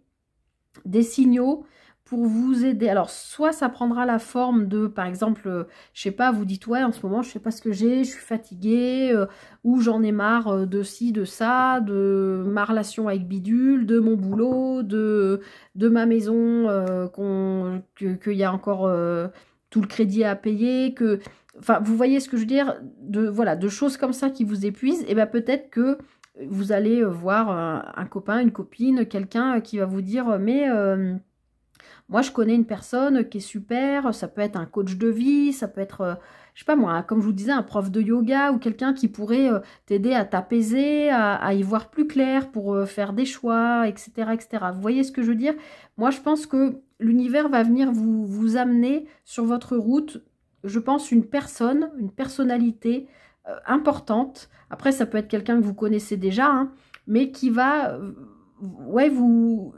Speaker 1: des signaux pour vous aider. Alors, soit ça prendra la forme de, par exemple, je sais pas, vous dites, ouais, en ce moment, je sais pas ce que j'ai, je suis fatiguée, ou j'en ai marre de ci, de ça, de ma relation avec Bidule, de mon boulot, de ma maison, qu'il y a encore tout le crédit à payer, enfin, vous voyez ce que je veux dire, voilà, de choses comme ça qui vous épuisent, et bien peut-être que vous allez voir un copain, une copine, quelqu'un qui va vous dire, mais moi je connais une personne qui est super, ça peut être un coach de vie, ça peut être, je sais pas moi, comme je vous disais, un prof de yoga ou quelqu'un qui pourrait t'aider à t'apaiser, à y voir plus clair pour faire des choix, etc., etc. Vous voyez ce que je veux dire? Moi je pense que l'univers va venir vous amener sur votre route, je pense, une personne, une personnalité importante. Après, ça peut être quelqu'un que vous connaissez déjà, mais qui va ouais, vous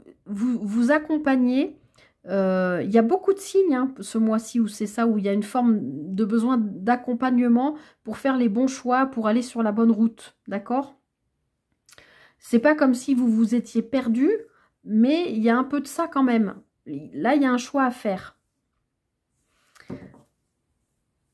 Speaker 1: accompagner. Il y a beaucoup de signes ce mois-ci où c'est ça, où il y a une forme de besoin d'accompagnement pour faire les bons choix, pour aller sur la bonne route, d'accord? C'est pas comme si vous vous étiez perdu, mais il y a un peu de ça quand même. Là, il y a un choix à faire.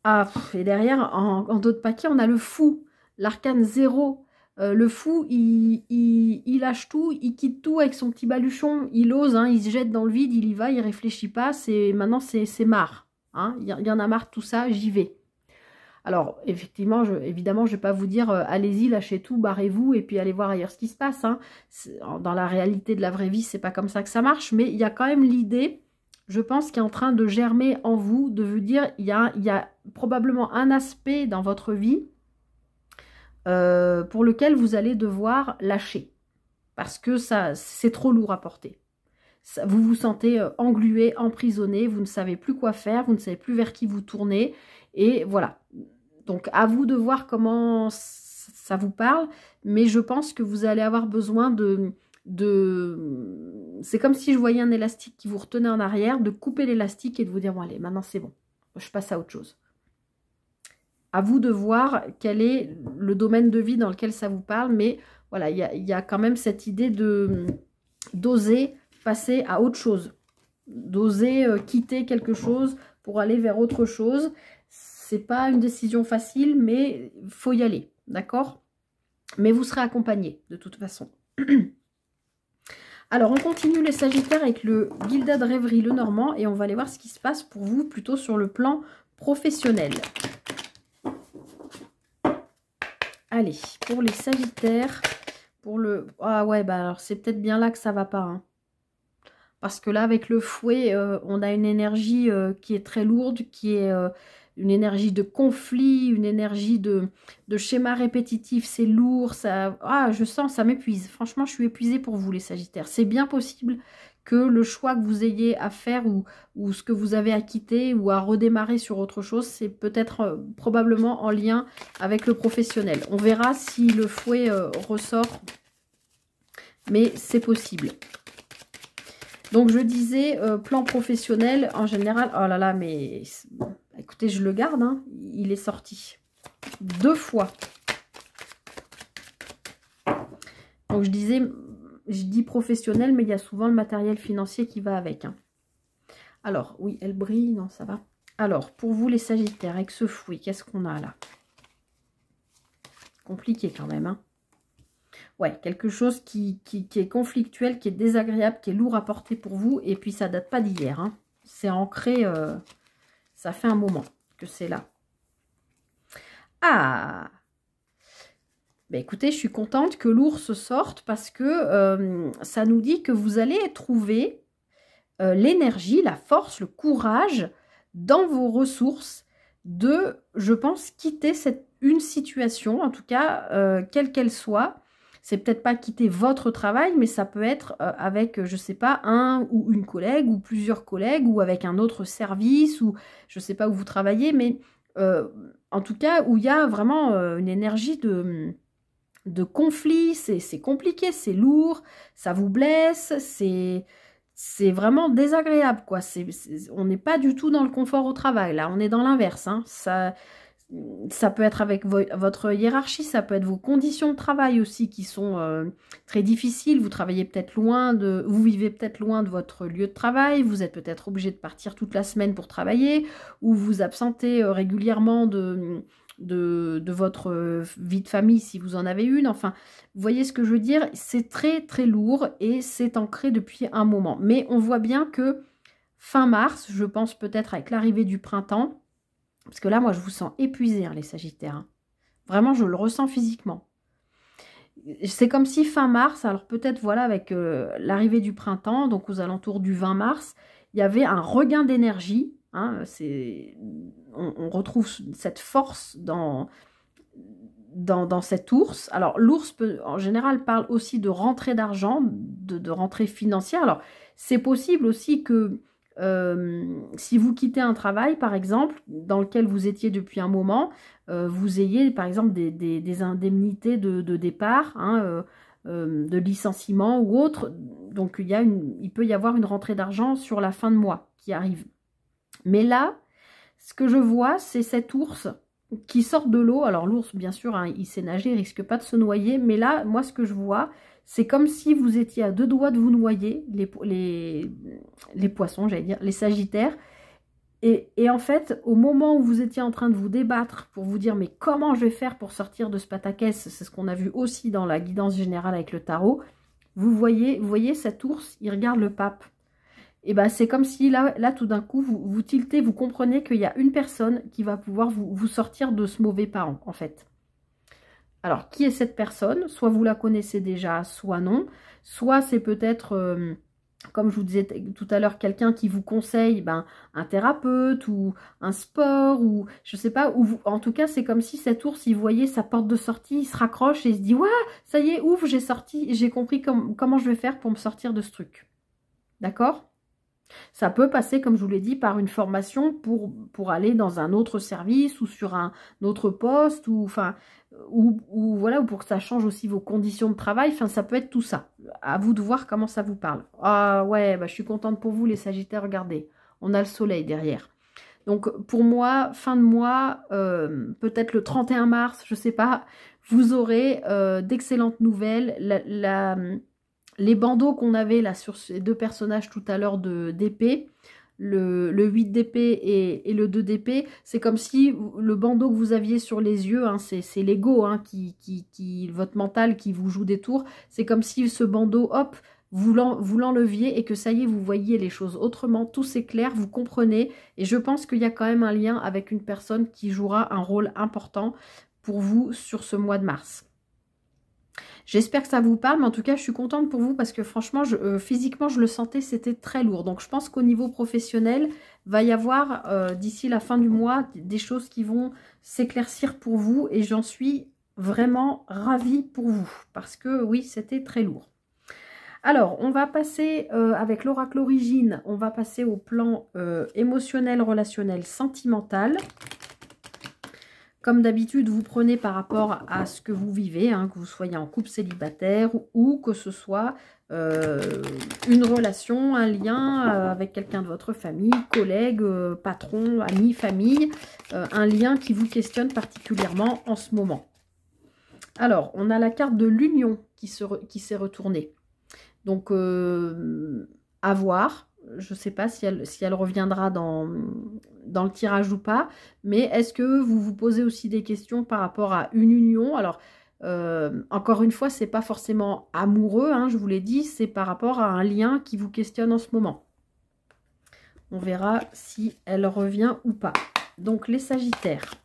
Speaker 1: Ah, et derrière, en d'autres paquets, on a le fou, l'arcane 0. Le fou, il lâche tout, il quitte tout avec son petit baluchon, il ose, il se jette dans le vide, il y va, il réfléchit pas, maintenant c'est marre. Il y en a marre de tout ça, j'y vais. Alors, effectivement, évidemment, je ne vais pas vous dire allez-y, lâchez tout, barrez-vous et puis allez voir ailleurs ce qui se passe. Dans la réalité de la vraie vie, c'est pas comme ça que ça marche, mais il y a quand même l'idée, je pense, qui est en train de germer en vous, de vous dire, il y a probablement un aspect dans votre vie pour lequel vous allez devoir lâcher. Parce que c'est trop lourd à porter. Vous vous sentez englué, emprisonné, vous ne savez plus quoi faire, vous ne savez plus vers qui vous tourner. Et voilà. Donc, à vous de voir comment ça vous parle. Mais je pense que vous allez avoir besoin c'est comme si je voyais un élastique qui vous retenait en arrière, de couper l'élastique et de vous dire, bon allez, maintenant c'est bon, je passe à autre chose. À vous de voir quel est le domaine de vie dans lequel ça vous parle, mais voilà, il y a quand même cette idée d'oser passer à autre chose, d'oser quitter quelque chose pour aller vers autre chose. C'est pas une décision facile, mais il faut y aller, d'accord? Mais vous serez accompagné, de toute façon. Alors, on continue les Sagittaires avec le Gilded Rêverie Le Normand. Et on va aller voir ce qui se passe pour vous, plutôt sur le plan professionnel. Allez, pour les Sagittaires, pour le... Ah ouais, bah alors c'est peut-être bien là que ça va pas, hein. Parce que là, avec le fouet, on a une énergie qui est très lourde, qui est une énergie de conflit, une énergie de schéma répétitif. C'est lourd, ça... Ah, je sens, ça m'épuise. Franchement, je suis épuisée pour vous, les Sagittaires. C'est bien possible que le choix que vous ayez à faire ou ce que vous avez à quitter ou à redémarrer sur autre chose, c'est peut-être probablement en lien avec le professionnel. On verra si le fouet ressort, mais c'est possible. Donc, je disais, plan professionnel, en général... Oh là là, mais... Écoutez, je le garde, hein, il est sorti 2 fois. Donc, je dis professionnel, mais il y a souvent le matériel financier qui va avec, hein. Alors, oui, elle brille, non, ça va. Alors, pour vous, les Sagittaires, avec ce fouet, qu'est-ce qu'on a là? Compliqué quand même, hein. Ouais, quelque chose qui est conflictuel, qui est désagréable, qui est lourd à porter pour vous. Et puis, ça date pas d'hier, hein. C'est ancré, ça fait un moment que c'est là. Ah! Ben écoutez, je suis contente que l'ours sorte parce que ça nous dit que vous allez trouver l'énergie, la force, le courage dans vos ressources de, je pense, quitter une situation, en tout cas, quelle qu'elle soit. C'est peut-être pas quitter votre travail, mais ça peut être avec, je sais pas, un ou une collègue, ou plusieurs collègues, ou avec un autre service, ou je sais pas où vous travaillez, mais en tout cas, où il y a vraiment une énergie de conflit, c'est compliqué, c'est lourd, ça vous blesse, c'est vraiment désagréable, quoi. On n'est pas du tout dans le confort au travail, là, on est dans l'inverse, hein. Ça peut être avec votre hiérarchie, ça peut être vos conditions de travail aussi qui sont très difficiles. Vous travaillez peut-être vous vivez peut-être loin de votre lieu de travail, vous êtes peut-être obligé de partir toute la semaine pour travailler, ou vous absentez régulièrement de votre vie de famille si vous en avez une. Enfin, vous voyez ce que je veux dire? C'est très très lourd et c'est ancré depuis un moment. Mais on voit bien que fin mars, je pense peut-être avec l'arrivée du printemps, parce que là, moi, je vous sens épuisés, hein, les Sagittaires, hein. Vraiment, je le ressens physiquement. C'est comme si fin mars, alors peut-être, voilà, avec l'arrivée du printemps, donc aux alentours du 20 mars, il y avait un regain d'énergie, hein, on retrouve cette force dans cet ours. Alors, l'ours, en général, parle aussi de rentrée d'argent, de rentrée financière. Alors, c'est possible aussi que si vous quittez un travail, par exemple, dans lequel vous étiez depuis un moment, vous ayez, par exemple, des indemnités de départ, hein, de licenciement ou autre. Donc, il peut y avoir une rentrée d'argent sur la fin de mois qui arrive. Mais là, ce que je vois, c'est cet ours qui sort de l'eau. Alors, l'ours, bien sûr, hein, il sait nager, il risque pas de se noyer. Mais là, moi, ce que je vois, c'est comme si vous étiez à 2 doigts de vous noyer, les poissons, j'allais dire, les Sagittaires. Et en fait, au moment où vous étiez en train de vous débattre pour vous dire, mais comment je vais faire pour sortir de ce pataquès, c'est ce qu'on a vu aussi dans la guidance générale avec le tarot, vous voyez cet ours, il regarde le pape. Et ben c'est comme si là tout d'un coup, vous tiltez, vous comprenez qu'il y a une personne qui va pouvoir vous sortir de ce mauvais parent, en fait. Alors, qui est cette personne? Soit vous la connaissez déjà, soit non. Soit c'est peut-être, comme je vous disais tout à l'heure, quelqu'un qui vous conseille un thérapeute ou un sport ou je sais pas. En tout cas, c'est comme si cet ours, il voyait sa porte de sortie, il se raccroche et il se dit « Ouais, ça y est, ouf, j'ai compris comment je vais faire pour me sortir de ce truc. » D'accord? Ça peut passer, comme je vous l'ai dit, par une formation pour aller dans un autre service ou sur un autre poste ou voilà, ou pour que ça change aussi vos conditions de travail. Enfin, ça peut être tout ça. À vous de voir comment ça vous parle. Ah ouais, je suis contente pour vous, les Sagittaires. Regardez, on a le soleil derrière. Donc, pour moi, fin de mois, peut-être le 31 mars, je sais pas, vous aurez d'excellentes nouvelles. Les bandeaux qu'on avait là sur ces 2 personnages tout à l'heure d'épée, le 8 d'épée et le 2 d'épée, c'est comme si le bandeau que vous aviez sur les yeux, hein, c'est l'ego, hein, votre mental qui vous joue des tours, c'est comme si ce bandeau, hop, vous l'enleviez et que ça y est, vous voyez les choses autrement, tout s'éclaire, vous comprenez, et je pense qu'il y a quand même un lien avec une personne qui jouera un rôle important pour vous sur ce mois de mars. J'espère que ça vous parle, mais en tout cas, je suis contente pour vous parce que franchement, physiquement, je le sentais, c'était très lourd. Donc, je pense qu'au niveau professionnel, va y avoir, d'ici la fin du mois, des choses qui vont s'éclaircir pour vous et j'en suis vraiment ravie pour vous parce que oui, c'était très lourd. Alors, on va passer avec l'oracle origine, on va passer au plan émotionnel, relationnel, sentimental. Comme d'habitude, vous prenez par rapport à ce que vous vivez, hein, que vous soyez en couple célibataire ou que ce soit une relation, un lien avec quelqu'un de votre famille, collègue, patron, ami, famille, un lien qui vous questionne particulièrement en ce moment. Alors, on a la carte de l'union qui s'est retournée. Donc, à voir. Je ne sais pas si elle reviendra dans le tirage ou pas, mais est-ce que vous vous posez aussi des questions par rapport à une union? Alors, encore une fois, ce n'est pas forcément amoureux, hein, je vous l'ai dit, c'est par rapport à un lien qui vous questionne en ce moment. On verra si elle revient ou pas. Donc, les Sagittaires,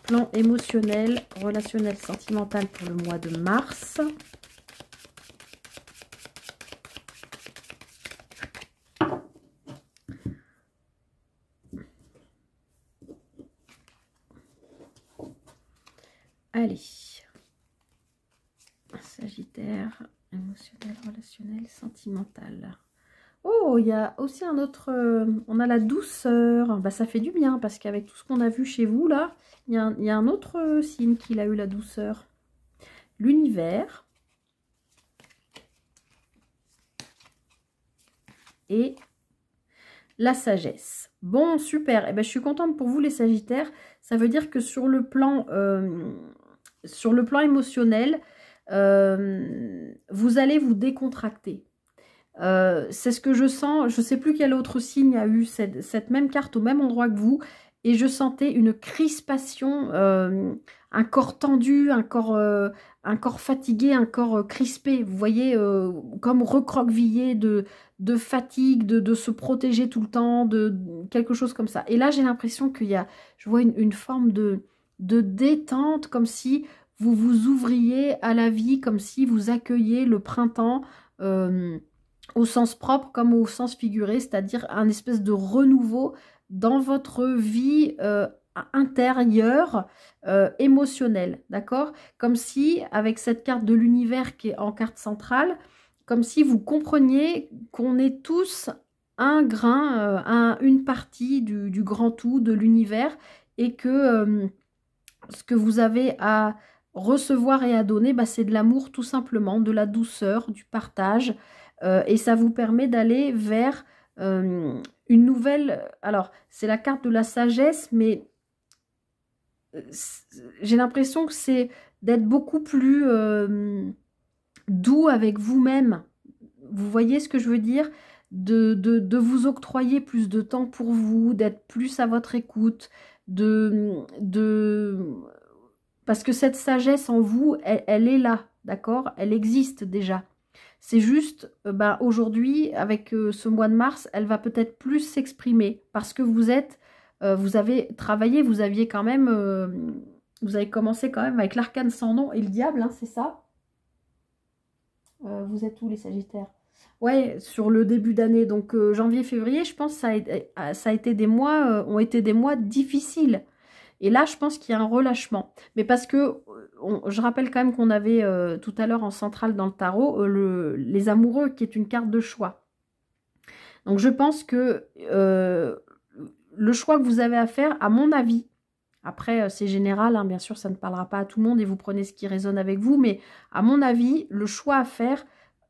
Speaker 1: plan émotionnel, relationnel, sentimental pour le mois de mars. Allez, Sagittaire, émotionnel, relationnel, sentimental. Oh, il y a aussi un autre, on a la douceur. Bah, ça fait du bien parce qu'avec tout ce qu'on a vu chez vous, là, il y a un autre signe qui a eu la douceur. L'univers. Et la sagesse. Bon, super. Eh ben, je suis contente pour vous, les Sagittaires. Ça veut dire que sur le plan émotionnel, vous allez vous décontracter. C'est ce que je sens. Je ne sais plus quel autre signe a eu cette même carte au même endroit que vous. Et je sentais une crispation, un corps tendu, un corps fatigué, un corps crispé. Vous voyez, comme recroquevillé de fatigue, de se protéger tout le temps, de quelque chose comme ça. Et là, j'ai l'impression qu'il y a, je vois une forme de détente, comme si vous vous ouvriez à la vie, comme si vous accueilliez le printemps au sens propre comme au sens figuré, c'est-à-dire un espèce de renouveau dans votre vie intérieure, émotionnelle, d'accord? Comme si, avec cette carte de l'univers qui est en carte centrale, comme si vous compreniez qu'on est tous un grain, une partie du grand tout, de l'univers, et que ce que vous avez à recevoir et à donner, bah, c'est de l'amour tout simplement, de la douceur, du partage, et ça vous permet d'aller vers une nouvelle... Alors, c'est la carte de la sagesse, mais j'ai l'impression que c'est d'être beaucoup plus doux avec vous-même. Vous voyez ce que je veux dire? De vous octroyer plus de temps pour vous, d'être plus à votre écoute, parce que cette sagesse en vous, elle est là, d'accord? Elle existe déjà. C'est juste, aujourd'hui, avec ce mois de mars, elle va peut-être plus s'exprimer parce que vous avez travaillé, vous aviez quand même, vous avez commencé quand même avec l'arcane sans nom et le diable, hein, c'est ça? Vous êtes où les Sagittaires? Ouais, sur le début d'année, donc janvier, février, je pense que ça a été des mois, ont été des mois difficiles. Et là, je pense qu'il y a un relâchement. Mais parce que, je rappelle quand même qu'on avait tout à l'heure en centrale dans le tarot, les amoureux, qui est une carte de choix. Donc, je pense que le choix que vous avez à faire, à mon avis, après, c'est général, hein, bien sûr, ça ne parlera pas à tout le monde et vous prenez ce qui résonne avec vous, mais à mon avis, le choix à faire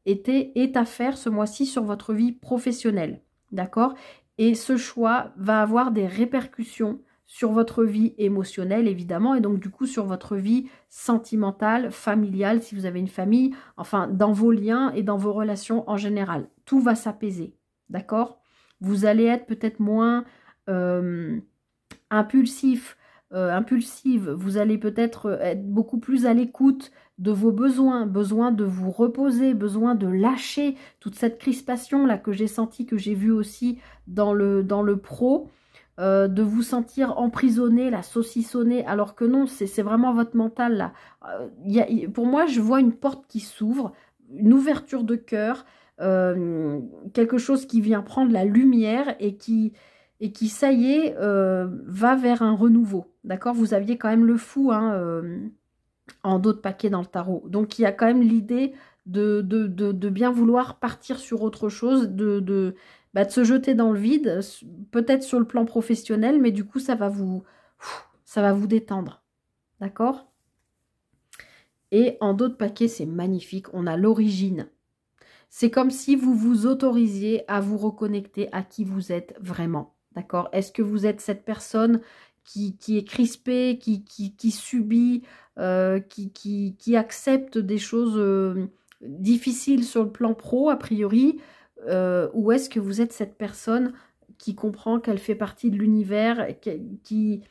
Speaker 1: est à faire ce mois-ci sur votre vie professionnelle. D'accord? Et ce choix va avoir des répercussions sur votre vie émotionnelle, évidemment, et donc du coup sur votre vie sentimentale, familiale, si vous avez une famille, enfin dans vos liens et dans vos relations en général. Tout va s'apaiser, d'accord? Vous allez être peut-être moins impulsive, vous allez peut-être être beaucoup plus à l'écoute de vos besoins, besoin de vous reposer, besoin de lâcher toute cette crispation là que j'ai senti, que j'ai vu aussi dans le pro, de vous sentir emprisonné, là, saucissonné, alors que non, c'est vraiment votre mental là. Pour moi, je vois une porte qui s'ouvre, une ouverture de cœur, quelque chose qui vient prendre la lumière et qui, ça y est, va vers un renouveau. D'accord? Vous aviez quand même le fou hein, en dos de paquet dans le tarot. Donc, il y a quand même l'idée de bien vouloir partir sur autre chose, de se jeter dans le vide, peut-être sur le plan professionnel, mais du coup, ça va vous détendre. D'accord? Et en dos de paquet, c'est magnifique. On a l'origine. C'est comme si vous vous autorisiez à vous reconnecter à qui vous êtes vraiment. D'accord? Est-ce que vous êtes cette personne qui est crispée, qui subit, qui accepte des choses difficiles sur le plan pro, a priori, ou est-ce que vous êtes cette personne qui comprend qu'elle fait partie de l'univers, qui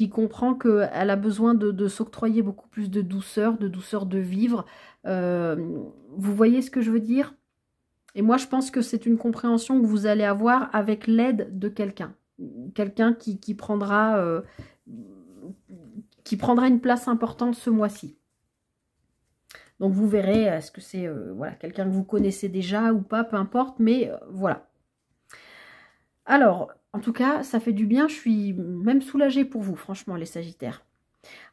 Speaker 1: comprend qu'elle a besoin de s'octroyer beaucoup plus de douceur de vivre. Vous voyez ce que je veux dire? Et moi, je pense que c'est une compréhension que vous allez avoir avec l'aide de quelqu'un. Quelqu'un qui prendra une place importante ce mois-ci. Donc, vous verrez, est-ce que c'est voilà, quelqu'un que vous connaissez déjà ou pas, peu importe, mais voilà. Alors, en tout cas, ça fait du bien. Je suis même soulagée pour vous, franchement, les Sagittaires.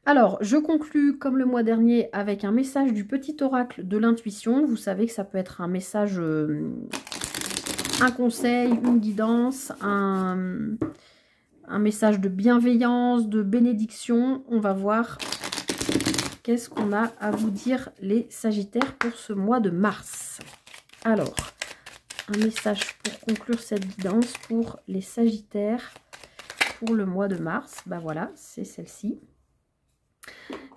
Speaker 1: Alors, je conclus comme le mois dernier avec un message du petit oracle de l'intuition. Vous savez que ça peut être un message, un conseil, une guidance, un message de bienveillance, de bénédiction. On va voir qu'est-ce qu'on a à vous dire les Sagittaires pour ce mois de mars. Alors, un message pour conclure cette guidance pour les Sagittaires pour le mois de mars. Ben voilà, c'est celle-ci.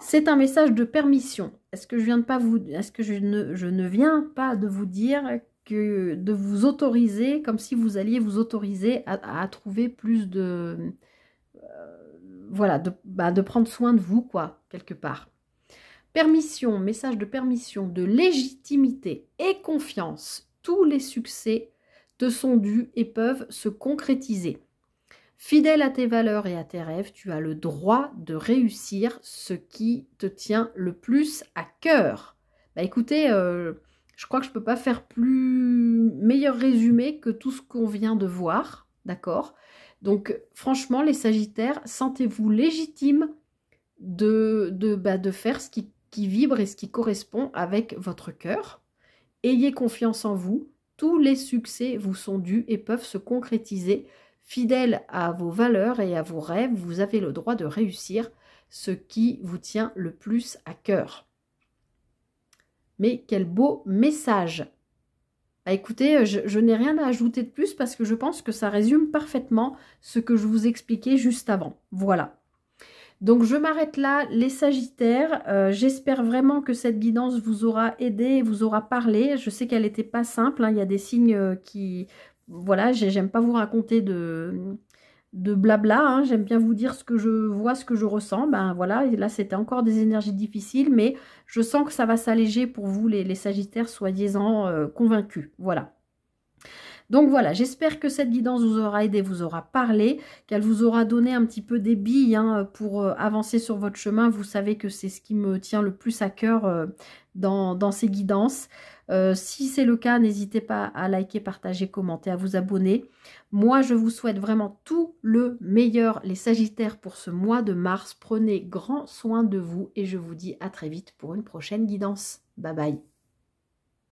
Speaker 1: C'est un message de permission. Est-ce que je ne viens pas de vous dire que de vous autoriser, comme si vous alliez vous autoriser à trouver plus de voilà, de prendre soin de vous, quoi, quelque part. Permission, message de permission, de légitimité et confiance. Tous les succès te sont dus et peuvent se concrétiser. Fidèle à tes valeurs et à tes rêves, tu as le droit de réussir ce qui te tient le plus à cœur. Bah écoutez, je crois que je ne peux pas faire meilleur résumé que tout ce qu'on vient de voir, d'accord? Donc franchement, les Sagittaires, sentez-vous légitime de faire ce qui vibre et ce qui correspond avec votre cœur. Ayez confiance en vous, tous les succès vous sont dus et peuvent se concrétiser. Fidèle à vos valeurs et à vos rêves, vous avez le droit de réussir ce qui vous tient le plus à cœur. Mais quel beau message! Bah écoutez, je n'ai rien à ajouter de plus parce que je pense que ça résume parfaitement ce que je vous expliquais juste avant. Voilà. Donc je m'arrête là, les Sagittaires. J'espère vraiment que cette guidance vous aura aidé, vous aura parlé. Je sais qu'elle n'était pas simple, hein. Il y a des signes qui... Voilà, j'aime pas vous raconter de blabla, hein. J'aime bien vous dire ce que je vois, ce que je ressens. Ben voilà, et là c'était encore des énergies difficiles, mais je sens que ça va s'alléger pour vous les Sagittaires, soyez-en convaincus. Voilà. Donc voilà, j'espère que cette guidance vous aura aidé, vous aura parlé, qu'elle vous aura donné un petit peu des billes hein, pour avancer sur votre chemin. Vous savez que c'est ce qui me tient le plus à cœur dans ces guidances. Si c'est le cas, n'hésitez pas à liker, partager, commenter, à vous abonner. Moi, je vous souhaite vraiment tout le meilleur, les Sagittaires, pour ce mois de mars. Prenez grand soin de vous et je vous dis à très vite pour une prochaine guidance. Bye bye.